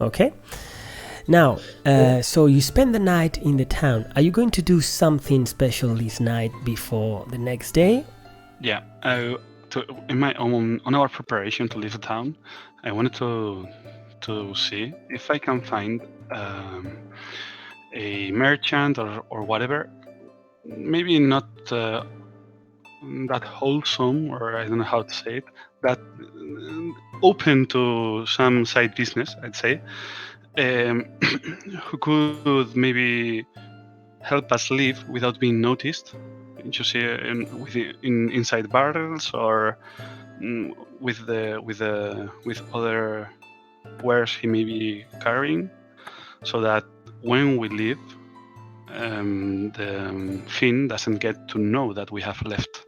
Okay. Now, so you spend the night in the town. Are you going to do something special this night before the next day? Yeah. On our preparation to leave the town, I wanted to see if I can find a merchant or whatever. Maybe not that wholesome, or I don't know how to say it, that open to some side business, I'd say, who could maybe help us live without being noticed. You see, inside barrels or with other wares he may be carrying, so that when we leave, the Finn doesn't get to know that we have left,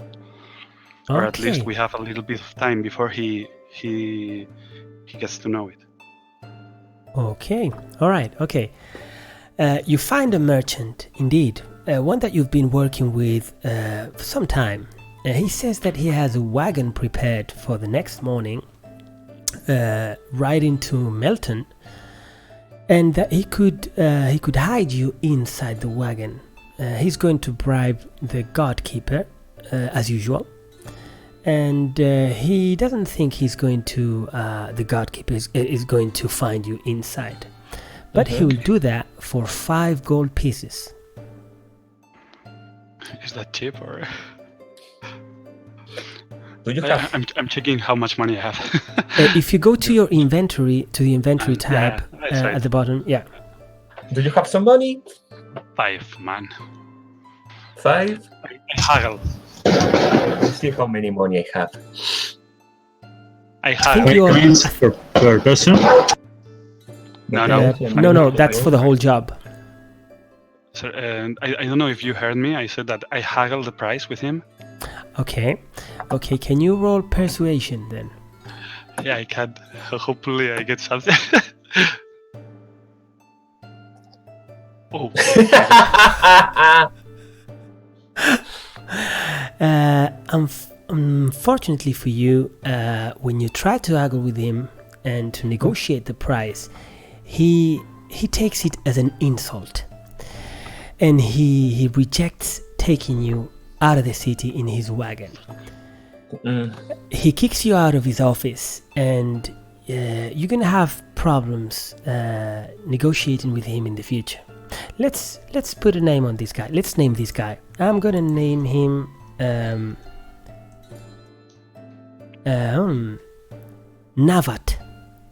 or at least we have a little bit of time before he gets to know it. Okay, all right, okay. You find a merchant, indeed, one that you've been working with for some time. He says that he has a wagon prepared for the next morning, riding to Melton, and that he could hide you inside the wagon. He's going to bribe the guardkeeper, as usual, and he doesn't think he's going to. The guardkeeper is going to find you inside, but he will do that for 5 gold pieces. Is that cheap or? Do you have? I'm checking how much money I have. If you go to your inventory, to the inventory tab at the bottom, yeah. Do you have some money? 5, man. 5? I haggle. Let's see how many money I have. I think haggle. you're- Coins per person. No. That's for the whole job. So, I don't know if you heard me. I said that I haggle the price with him. Okay, can you roll persuasion then? Yeah, I can. Hopefully, I get something. Oh. Unfortunately for you, when you try to argue with him and to negotiate the price, he takes it as an insult, and he rejects taking you out of the city in his wagon. He kicks you out of his office, and you're gonna have problems negotiating with him in the future. Let's put a name on this guy. Let's name this guy. I'm gonna name him Navat.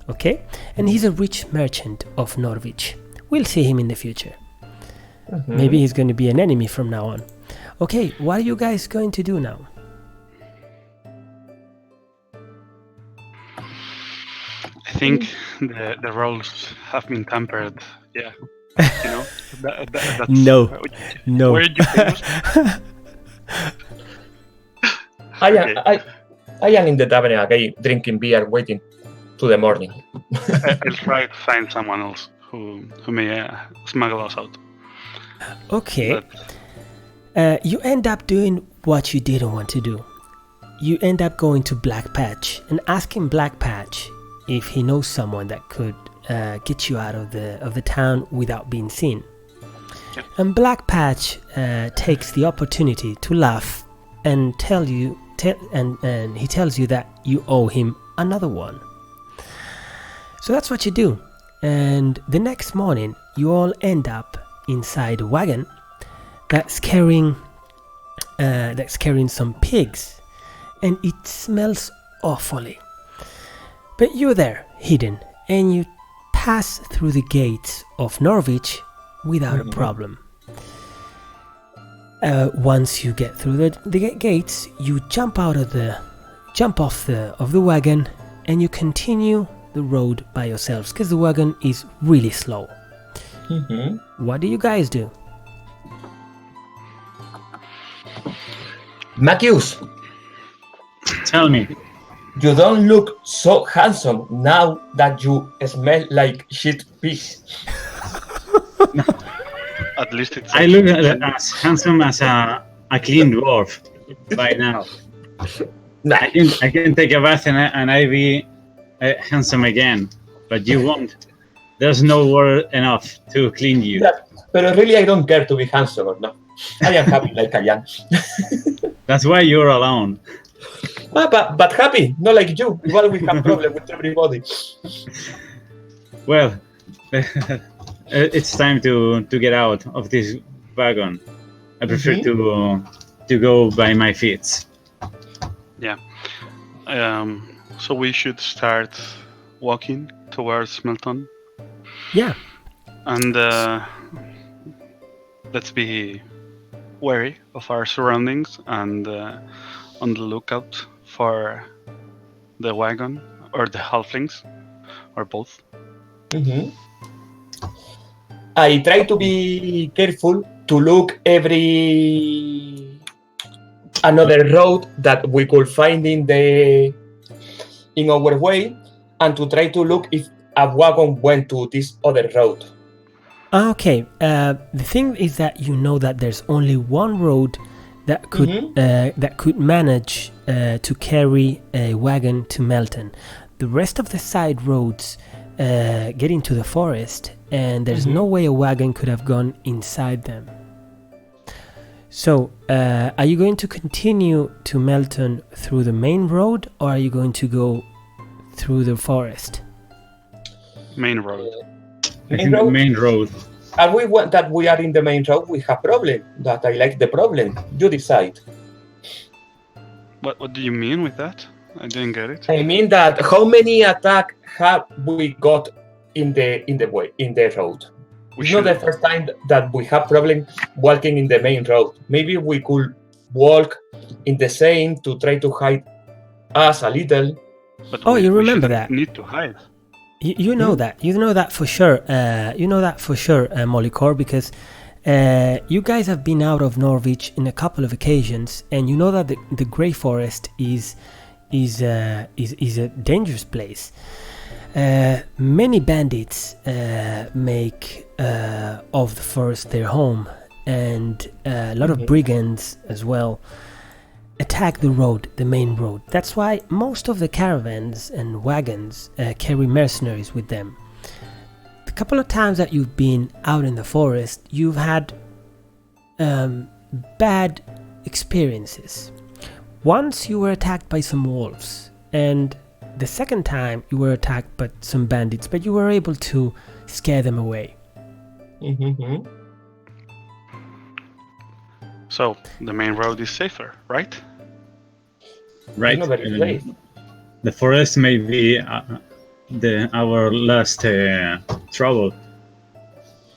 Okay, and he's a rich merchant of Norwich. We'll see him in the future. Maybe he's going to be an enemy from now on. Okay, what are you guys going to do now? I think the roles have been tampered. Yeah. You know? That's, No. Where did you famous? I am in the tavern again, drinking beer, waiting to the morning. I'll try to find someone else who may smuggle us out. Okay. You end up doing what you didn't want to do. You end up going to Black Patch and asking Black Patch if he knows someone that could get you out of the town without being seen. Yep. And Black Patch takes the opportunity to laugh and and he tells you that you owe him another one. So that's what you do. And the next morning, you all end up inside a wagon that's carrying some pigs, and it smells awfully. But you're there, hidden, and you pass through the gates of Norwich without a problem. Once you get through the gates, you jump off the wagon, and you continue the road by yourselves because the wagon is really slow. What do you guys do? Matthews, Tell me. You don't look so handsome now that you smell like shit piss. At least it's. I look as handsome as a clean dwarf by now. Nah. I can take a bath and I be handsome again, but you won't. There's no word enough to clean you. Yeah, but really, I don't care to be handsome or not. I am happy like I am. That's why you're alone. But happy, not like you. Well, we have problem with everybody. Well, it's time to get out of this wagon. I prefer to go by my feet. Yeah. So we should start walking towards Melton, Yeah. and let's be wary of our surroundings and on the lookout for the wagon or the halflings or both. I try to be careful to look another road that we could find in our way, and to try to look if a wagon went to this other road. Okay. The thing is that you know that there's only one road that could manage to carry a wagon to Melton. The rest of the side roads get into the forest, and there's no way a wagon could have gone inside them. So, are you going to continue to Melton through the main road, or are you going to go through the forest? Main road. Main road. And we want that we are in the main road. We have problem. That I like the problem. You decide. What do you mean with that? I didn't get it. I mean that how many attack have we got in the road? It's not the first time that we have problem walking in the main road. Maybe we could walk in the same to try to hide us a little. But you remember that? Need to hide. You know that. You know that for sure. Molicor, because you guys have been out of Norwich in a couple of occasions, and you know that the Grey Forest is a dangerous place. Many bandits make of the forest their home, and a lot of brigands as well attack the main road. That's why most of the caravans and wagons carry mercenaries with them. The couple of times that you've been out in the forest, you've had bad experiences. Once you were attacked by some wolves, and the second time you were attacked by some bandits, but you were able to scare them away. So the main road is safer, right? Right. The forest may be our last trouble.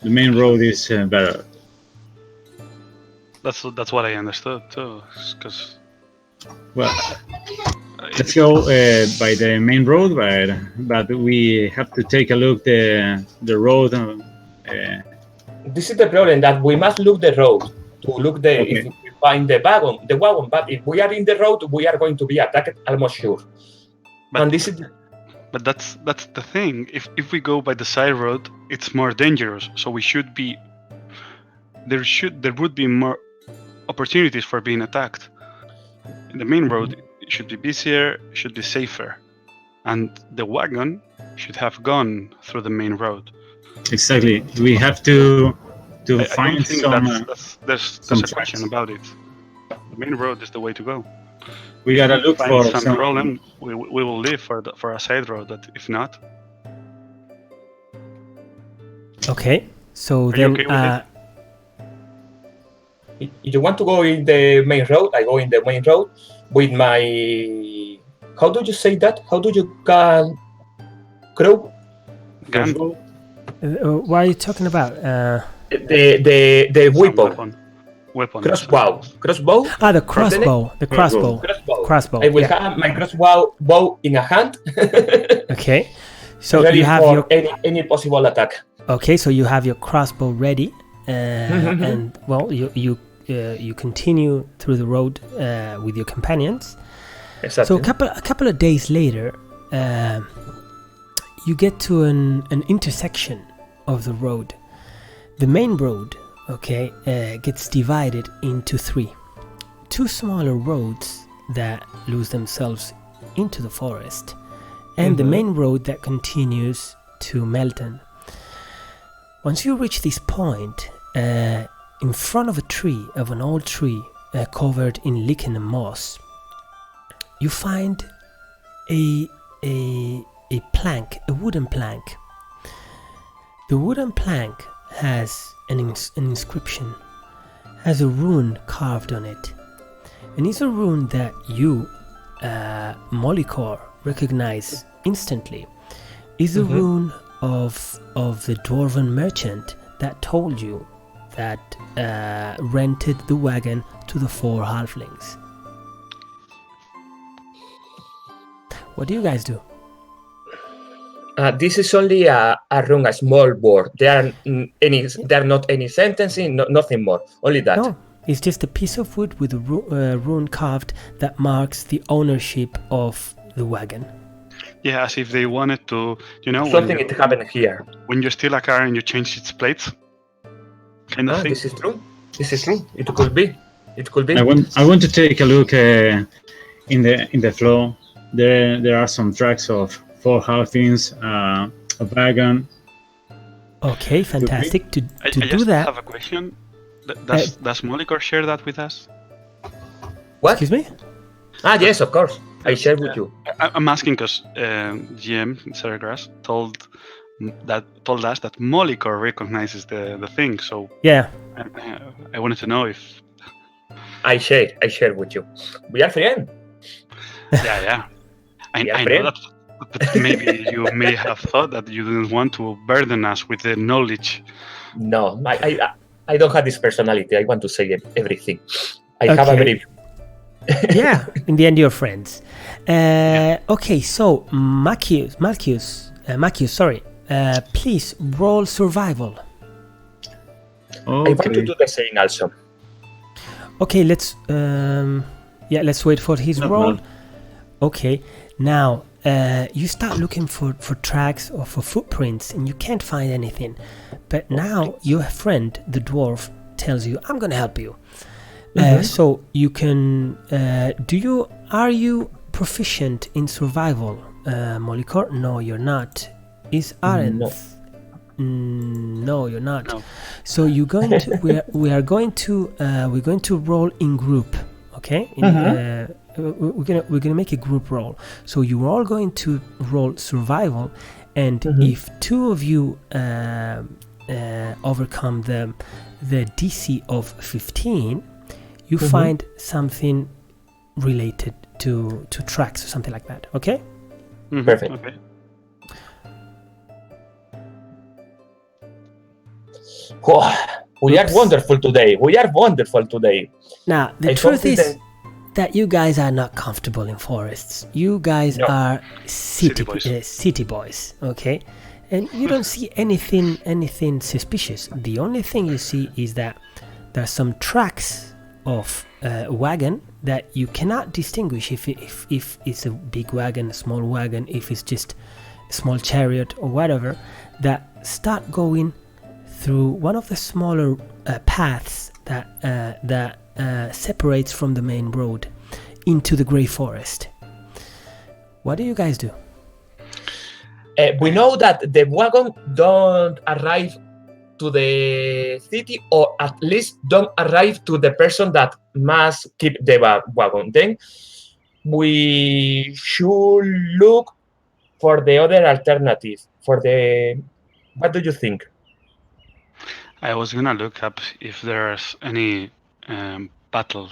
The main road is better. That's what I understood too. Because let's go by the main road, but we have to take a look the road. This is the problem, that we must look the road to look if we find the wagon. But if we are in the road, we are going to be attacked, almost sure. But that's the thing. If we go by the side road, it's more dangerous. So we should be. There would be more opportunities for being attacked. In the main road, it should be busier, it should be safer, and the wagon should have gone through the main road. Exactly. We have to find I don't think some. there's a question about it. The main road is the way to go. We gotta look for some problem. We will leave for a side road. But if not, okay. So Are then, you okay with if you want to go in the main road, I go in the main road with my. How do you say that? How do you call crow? gun, what are you talking about? The weapon. Crossbow. The crossbow. The crossbow. Crossbow. I will have my crossbow in a hand. Okay. So ready you have for any possible attack. Okay, so you have your crossbow ready, and well, you continue through the road with your companions. Exactly. So a couple of days later, you get to an intersection of the road. The main road, okay, gets divided into two smaller roads that lose themselves into the forest, and the main road that continues to Melton. Once you reach this point, in front of an old tree covered in lichen and moss, you find a plank, a wooden plank. The wooden plank has an inscription, has a rune carved on it, and it's a rune that you, Molycor, recognize instantly. It's a rune of the dwarven merchant that told you that rented the wagon to the 4 halflings. What do you guys do? This is only a rune, a small word. There are not any sentencing, nothing more. Only that. No, it's just a piece of wood with a rune carved that marks the ownership of the wagon. Yeah, as if they wanted to, Something it happened here. when you steal a car and you change its plates, kind of thing. This is true. This is true. It could be. It could be. I want to take a look in the floor. There are some tracks of 4 halflings, a wagon. Okay, fantastic. To I do just that, have a question. Does Molycor share that with us? What? excuse me? Yes, of course. I share with you. I'm asking because GM Ceregrass told us that Molycor recognizes the thing. So Yeah. I wanted to know if. I share with you. We are friends. Yeah. I know that, but maybe you may have thought that you didn't want to burden us with the knowledge. No, I don't have this personality. I want to say everything. I have a Okay. very... Yeah, in the end, you're friends. Okay, so Marcus, sorry. Please roll survival. I want to Okay. do the same also. Okay, let's wait for his Not roll. bad. Okay, now you start looking for tracks or for footprints, and you can't find anything. But now your friend, the dwarf, tells you, "I'm gonna help you." So you can. Are you proficient in survival, Molycor? No, you're not. Is Arendt? No, you're not. No. So you're going to. we're going to roll in group. Okay. We're gonna make a group roll. So you're all going to roll survival, and if 2 of you overcome the DC of 15. You find something related to tracks or something like that, okay? Perfect. Okay. We are Oops. wonderful today. Now, the I truth hope is that you guys are not comfortable in forests. You guys No. are City boys. city boys, okay? And you don't see anything suspicious. The only thing you see is that there are some tracks of a wagon that you cannot distinguish if it's a big wagon, a small wagon, if it's just a small chariot or whatever, that start going through one of the smaller paths that separates from the main road into the Grey Forest. What do you guys do? We know that the wagon don't arrive to the city, or at least don't arrive to the person that must keep the wagon. Then we should look for the other alternative. What do you think? I was gonna look up if there's any battle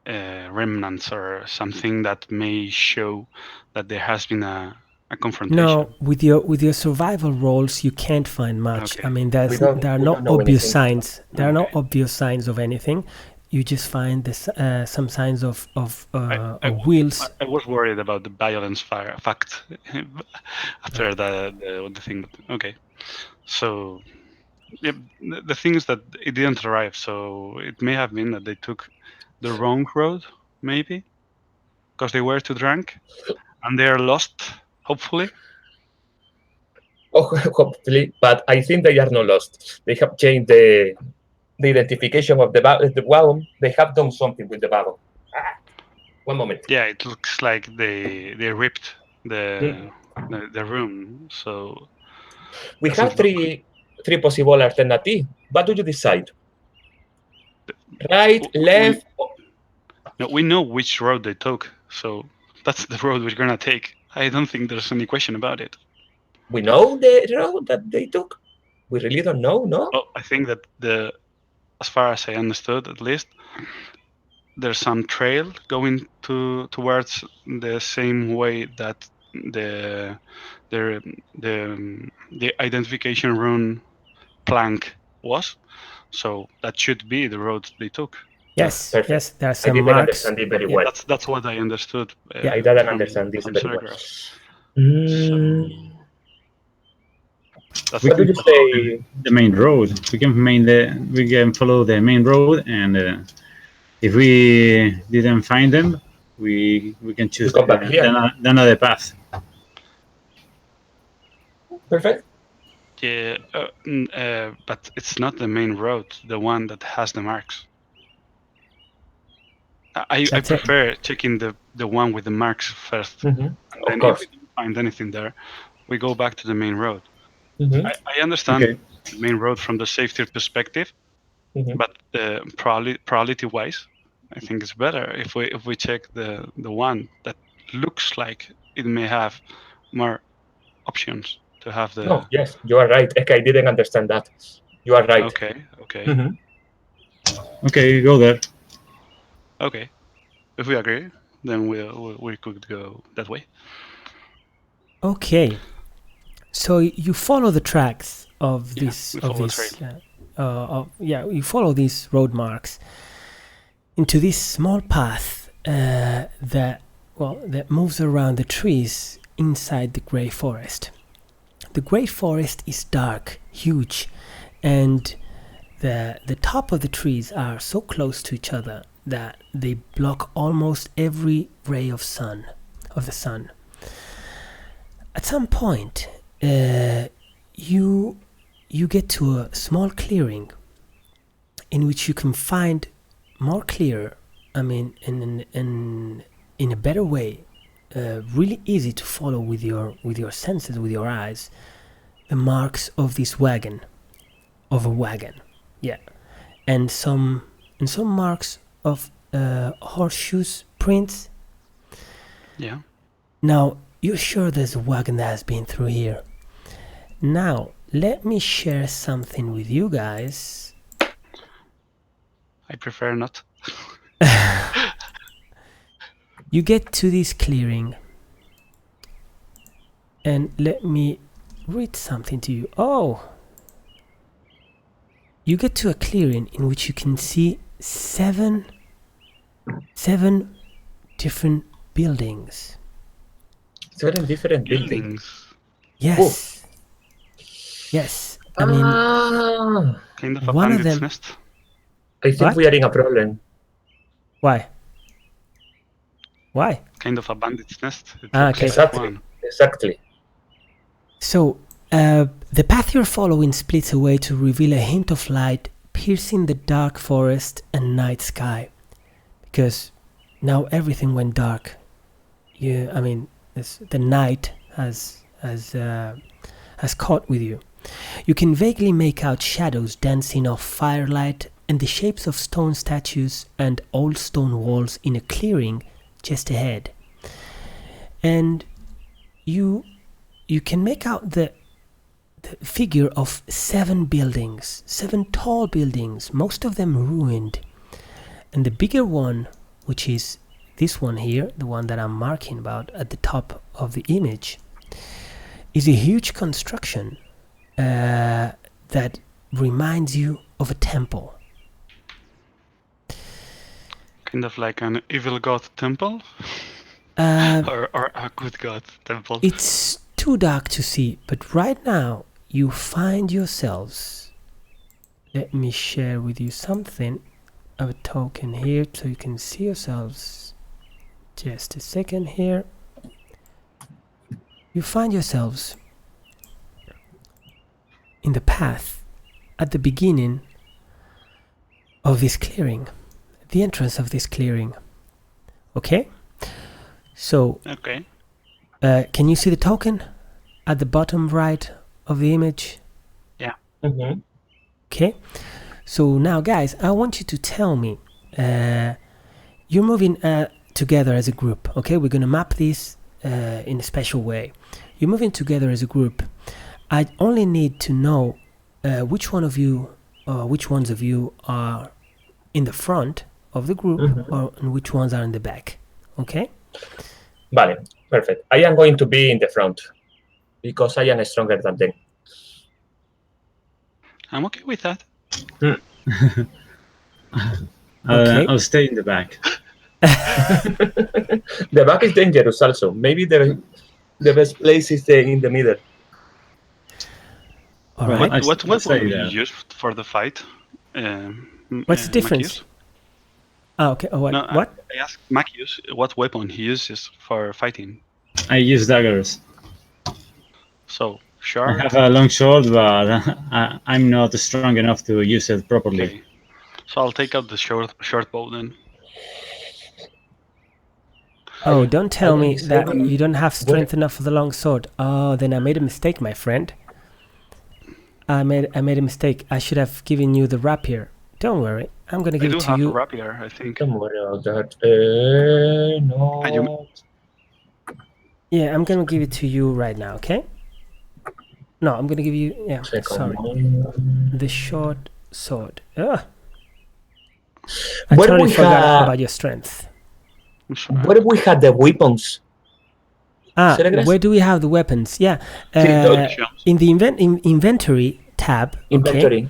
remnants or something that may show that there has been a confrontation. No, with your survival rolls, you can't find much. Okay. I mean, there are We no don't know obvious anything. signs. There are no Okay. obvious signs of anything. You just find some signs of I wheels. I was worried about the violence fact after the thing. But okay, so yeah, the thing is that it didn't arrive, so it may have been that they took the wrong road, maybe. because they were too drunk, and they are lost. Hopefully, Oh, hopefully, but I think they are not lost. They have changed the identification of the wagon. They have done something with the wagon. One moment. yeah, it looks like they ripped the room. So We doesn't have look three possible alternatives. What do you decide? Right, we, left. we know which road they took, so that's the road we're gonna take. I don't think there's any question about it. We know the road that they took. We really don't know, no? Oh, I think that as far as I understood, at least, there's some trail going towards the same way that the the the identification rune plank was. So that should be the road they took. Yes, Perfect. yes, there are I some didn't marks. understand it very Yeah. well. That's what I understood. Yeah, I didn't from understand this very well. Ceregross. We What do can you follow say? the main road. We can follow the main road, and if we didn't find them, we can choose come back here. the another path. Perfect. Yeah, but it's not the main road, the one that has the marks. I That's it. prefer checking the one with the marks first, and then if course. we don't find anything there, we go back to the main road. Mhm. I understand Okay. the main road from the safety perspective, Mhm. but probability-wise, I think it's better if we check the one that looks like it may have more options to have the. No, yes, you are right. Okay, I didn't understand that. You are right. Okay. Mhm. Okay, go there. Okay. If we agree, then we could go that way. Okay, so you follow the tracks of Yeah, this we of follow the this you follow these road marks into this small path that moves around the trees inside the Grey Forest. The Grey Forest is dark, huge, and the top of the trees are so close to each other that they block almost every ray of the sun. At some point, you get to a small clearing in which you can find more clear, in a better way, really easy to follow with your senses, with your eyes, the marks of this wagon, of a wagon, yeah, and some marks of horseshoes prints. Yeah. Now, you're sure there's a wagon that has been through here. Now, let me share something with you guys. I prefer not. You get to this clearing, and let me read something to you. Oh! You get to a clearing in which you can see seven different buildings. 7 different buildings. Buildings. Yes. I mean, Kind of a one of bandit's them. nest. I think What? we are in a problem. Why? Kind of a bandit's nest. It Ah, looks okay. like Exactly. one. Exactly. So, the path you're following splits away to reveal a hint of light piercing the dark forest and night sky. Because now everything went dark. The night has caught with you. You can vaguely make out shadows dancing off firelight and the shapes of stone statues and old stone walls in a clearing just ahead. And you can make out the figure of 7 buildings, 7 tall buildings, most of them ruined. And the bigger one, which is this one here, the one that I'm marking about at the top of the image, is a huge construction that reminds you of a temple. Kind of like an evil god temple, Uh, or a good god temple. It's too dark to see, but right now you find yourselves. Let me share with you something of a token here so you can see yourselves Just a second here. You find yourselves in the path at the beginning of this clearing, the entrance of this clearing. Okay? So, Okay. can you see the token at the bottom right of the image? Mhm. Okay? So now, guys, I want you to tell me, you're moving together as a group, okay? We're going to map this in a special way. You're moving together as a group. I only need to know which one of you, or which ones of you are in the front of the group, and which ones are in the back, okay? Vale, perfect. I am going to be in the front because I am stronger than them. I'm okay with that. Okay. I'll stay in the back. The back is dangerous also. Maybe the best place is in the middle. All Well, right. I- What I'll stay weapon do you there. use for the fight? What's the difference? Ah, okay. Oh, what? No, What? I asked Macius what weapon he uses for fighting. I use daggers. So, I sure. have a long sword, but I'm not strong enough to use it properly. Okay. So I'll take out the short bow then. Oh, don't tell me use that seven. you don't have strength enough for the long sword. Oh, then I made a mistake, my friend. I made a mistake. I should have given you the rapier. Don't worry. I'm gonna I give do it to have a you. rapier, I think. Don't worry about that. No. Yeah, I'm gonna give it to you right now, okay? No, I'm gonna give you. Yeah, Second sorry. one. The short sword. Ugh. I Where totally we forgot have- about your strength. I'm sure. Where we had the weapons? Ah, Ceregras? where do we have the weapons? Yeah, Options. in the inventory tab. Okay. Inventory.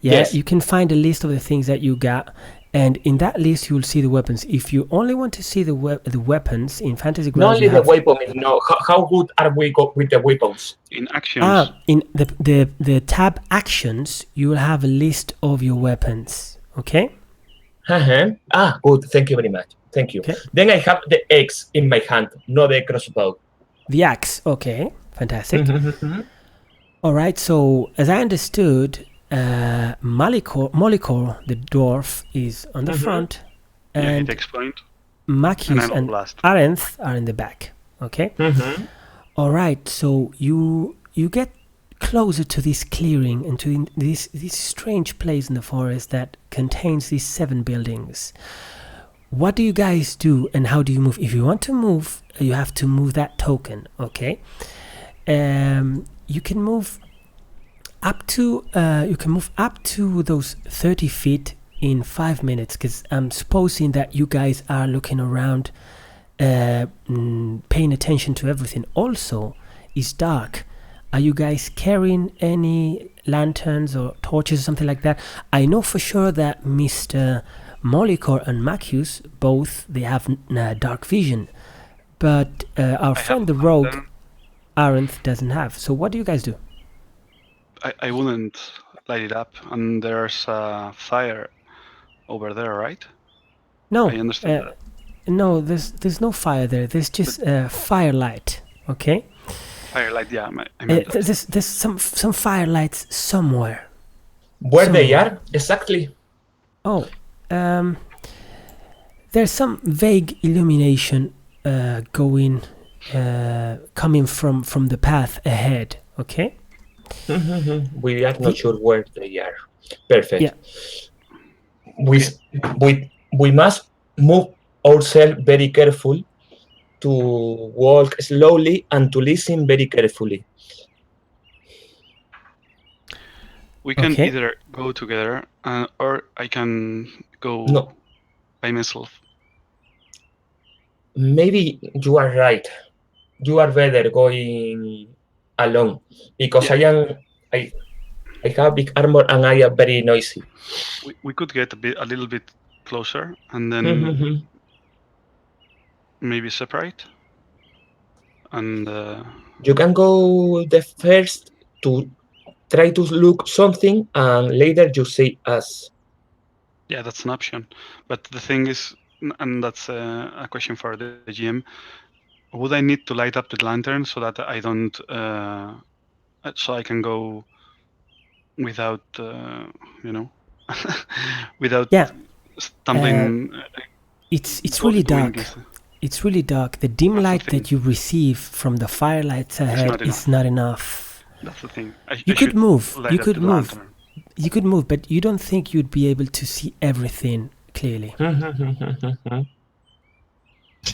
Yeah, Yes. you can find a list of the things that you got, and in that list you will see the weapons. If you only want to see the weapons in Fantasy Not Grounds, only you the have weapons. No. How good are we with the weapons? In actions. in the tab actions, you will have a list of your weapons. Okay. Good. Thank you very much. Thank you. Okay. Then I have the axe in my hand, not the crossbow. The axe. Okay. Fantastic. Mhm. All right. So as I understood, Molikor, the dwarf, is on the front, Yeah, he and takes point. Macius I'm and last. Arenth are in the back. Okay. Mhm. All right. So you get closer to this clearing and to this strange place in the forest that contains these 7 buildings. What do you guys do, and how do you move? If you want to move, you have to move that token. Okay. You can move up to those 30 feet in 5 minutes, because I'm supposing that you guys are looking around, paying attention to everything. Also, it's dark. Are you guys carrying any lanterns or torches or something like that? I know for sure that Mr. Molikor and Macius both, they have dark vision, but our friend the rogue Arenth doesn't have. So what do you guys do? I wouldn't light it up. And there's a fire over there, right? No, I understand that. no, there's no fire there. There's just firelight. Okay. Firelight, yeah. I meant that. There's some firelights somewhere. Where they Somewhere. are exactly? Oh, there's some vague illumination coming from the path ahead. Okay. We are not sure where they are. Perfect. Yeah. We must move ourselves very careful, to walk slowly and to listen very carefully. We can Okay. either go together, or I can go No. by myself. Maybe you are right. You are better going alone, because Yeah. I have big armor and I am very noisy. We could get a little bit closer and then Mhm. maybe separate. And You can go the first to try to look something, and later you see us. yeah, that's an option. But the thing is, and that's a question for the GM. Would I need to light up the lantern so that I don't, so I can go without, without Yeah. stumbling? It's really doing dark. this? It's really dark. The dim That's the light thing. that you receive from the firelights ahead not is not enough. That's the thing. You could move. light You up could the move. lantern. You could move, but you don't think you'd be able to see everything clearly.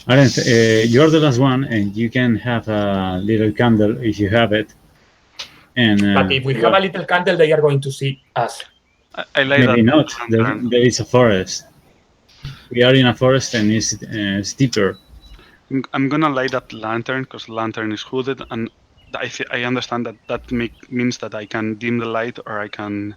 Arendt, you're the last one, and you can have a little candle if you have it. And But if we have a little candle, they are going to see us. I light maybe up not. the There, lantern. there is a forest. We are in a forest, and it's deeper. I'm gonna light up the lantern because the lantern is hooded, and I understand that means that I can dim the light or I can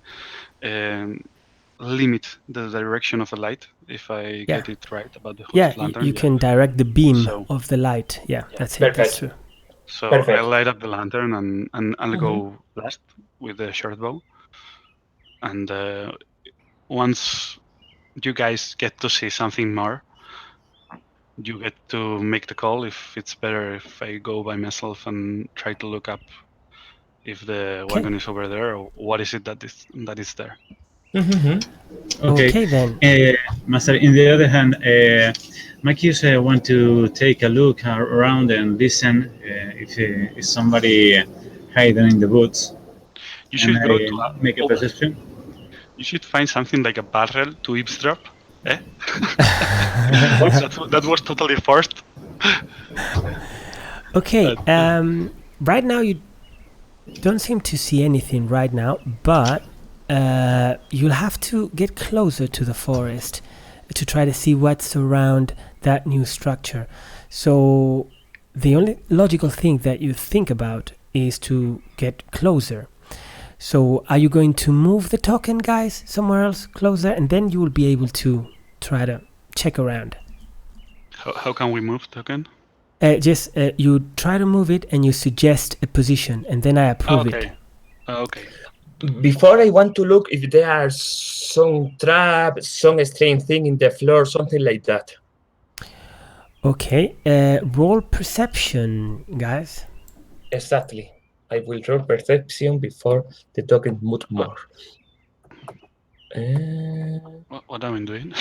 limit the direction of the light if I get it right about the hooded Yeah, lantern. you can direct the beam So- of the light. Yeah, that's it. Perfect. That's true. So Perfect. I'll light up the lantern and I'll go last with the short bow. And once you guys get to see something more, you get to make the call if it's better if I go by myself and try to look up if the wagon is over there or what is it that is there. Okay, then. Master, in the other hand, Macius want to take a look around and listen if somebody hiding in the woods. You should And go I to make a perception. You should find something like a barrel to eavesdrop. Eh? that was totally forced. Okay, right now you don't seem to see anything right now, but you'll have to get closer to the forest to try to see what's around that new structure. So the only logical thing that you think about is to get closer. So are you going to move the token, guys, somewhere else closer, and then you will be able to try to check around? How can we move token? Just you try to move it and you suggest a position, and then I approve it. Okay. Before I want to look if there are some trap, some strange thing in the floor, something like that. Okay, roll perception, guys. Exactly. I will roll perception before the token move more. What am I doing?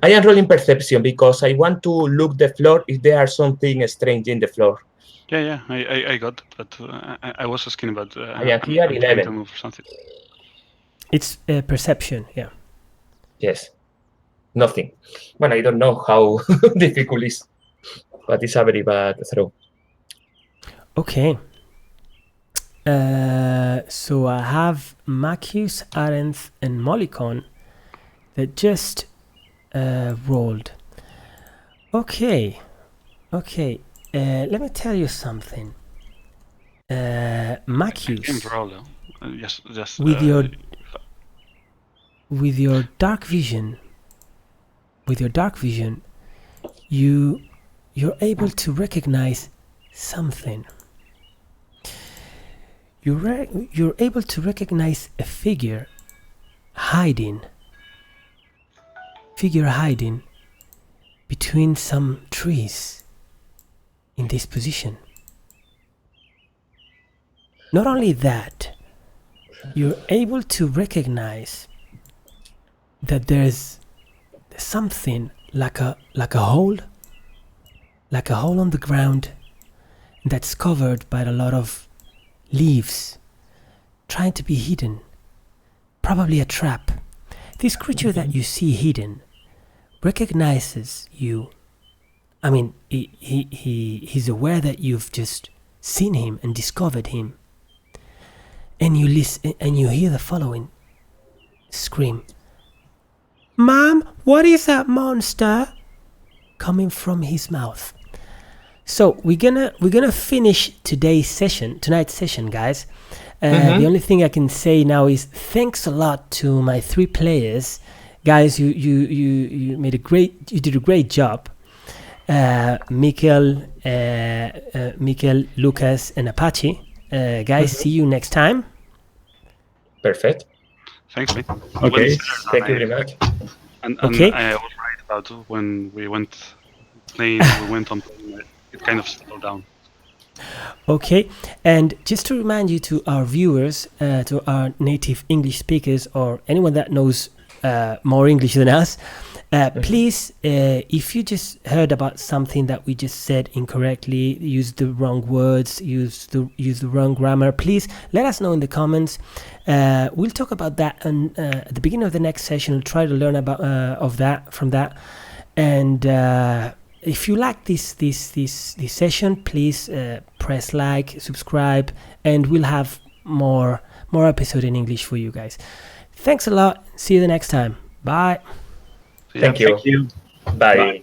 I am rolling perception because I want to look the floor if there are something strange in the floor. Yeah, I got it, but I was asking about. I am here, I'm trying 11. to move something. It's perception, yeah. Yes. Nothing. Well, I don't know how difficult it is, but it's a very bad throw. Okay. So I have Macius, Arendt, and Molicon that just rolled. Okay. Let me tell you something. Macius, Can roll though. Just with your dark vision, you're able to recognize something. You're able to recognize a figure hiding between some trees in this position. Not only that, you're able to recognize that there's something like a hole on the ground that's covered by a lot of leaves, trying to be hidden. Probably a trap. This creature that you see hidden recognizes you. I mean, he's aware that you've just seen him and discovered him. And you listen, and you hear the following scream. "Mom, what is that monster?" coming from his mouth. So we're gonna finish tonight's session, guys. The only thing I can say now is thanks a lot to my 3 players, guys. You did a great job. Mikkel, Lucas, and Apache. Guys, see you next time. Perfect. Thanks, mate. Okay. Thank you very much. And Okay. I will write about when we went on playing, it kind of slowed down. Okay, and just to remind you, to our viewers, to our native English speakers, or anyone that knows more English than us, please, if you just heard about something that we just said incorrectly, use the wrong words, use the wrong grammar, please let us know in the comments. We'll talk about that at the beginning of the next session. We'll try to learn about from that. And if you like this session, please press like, subscribe, and we'll have more episode in English for you guys. Thanks a lot. See you the next time. Bye. Yeah. Thank you. Thank you. Bye.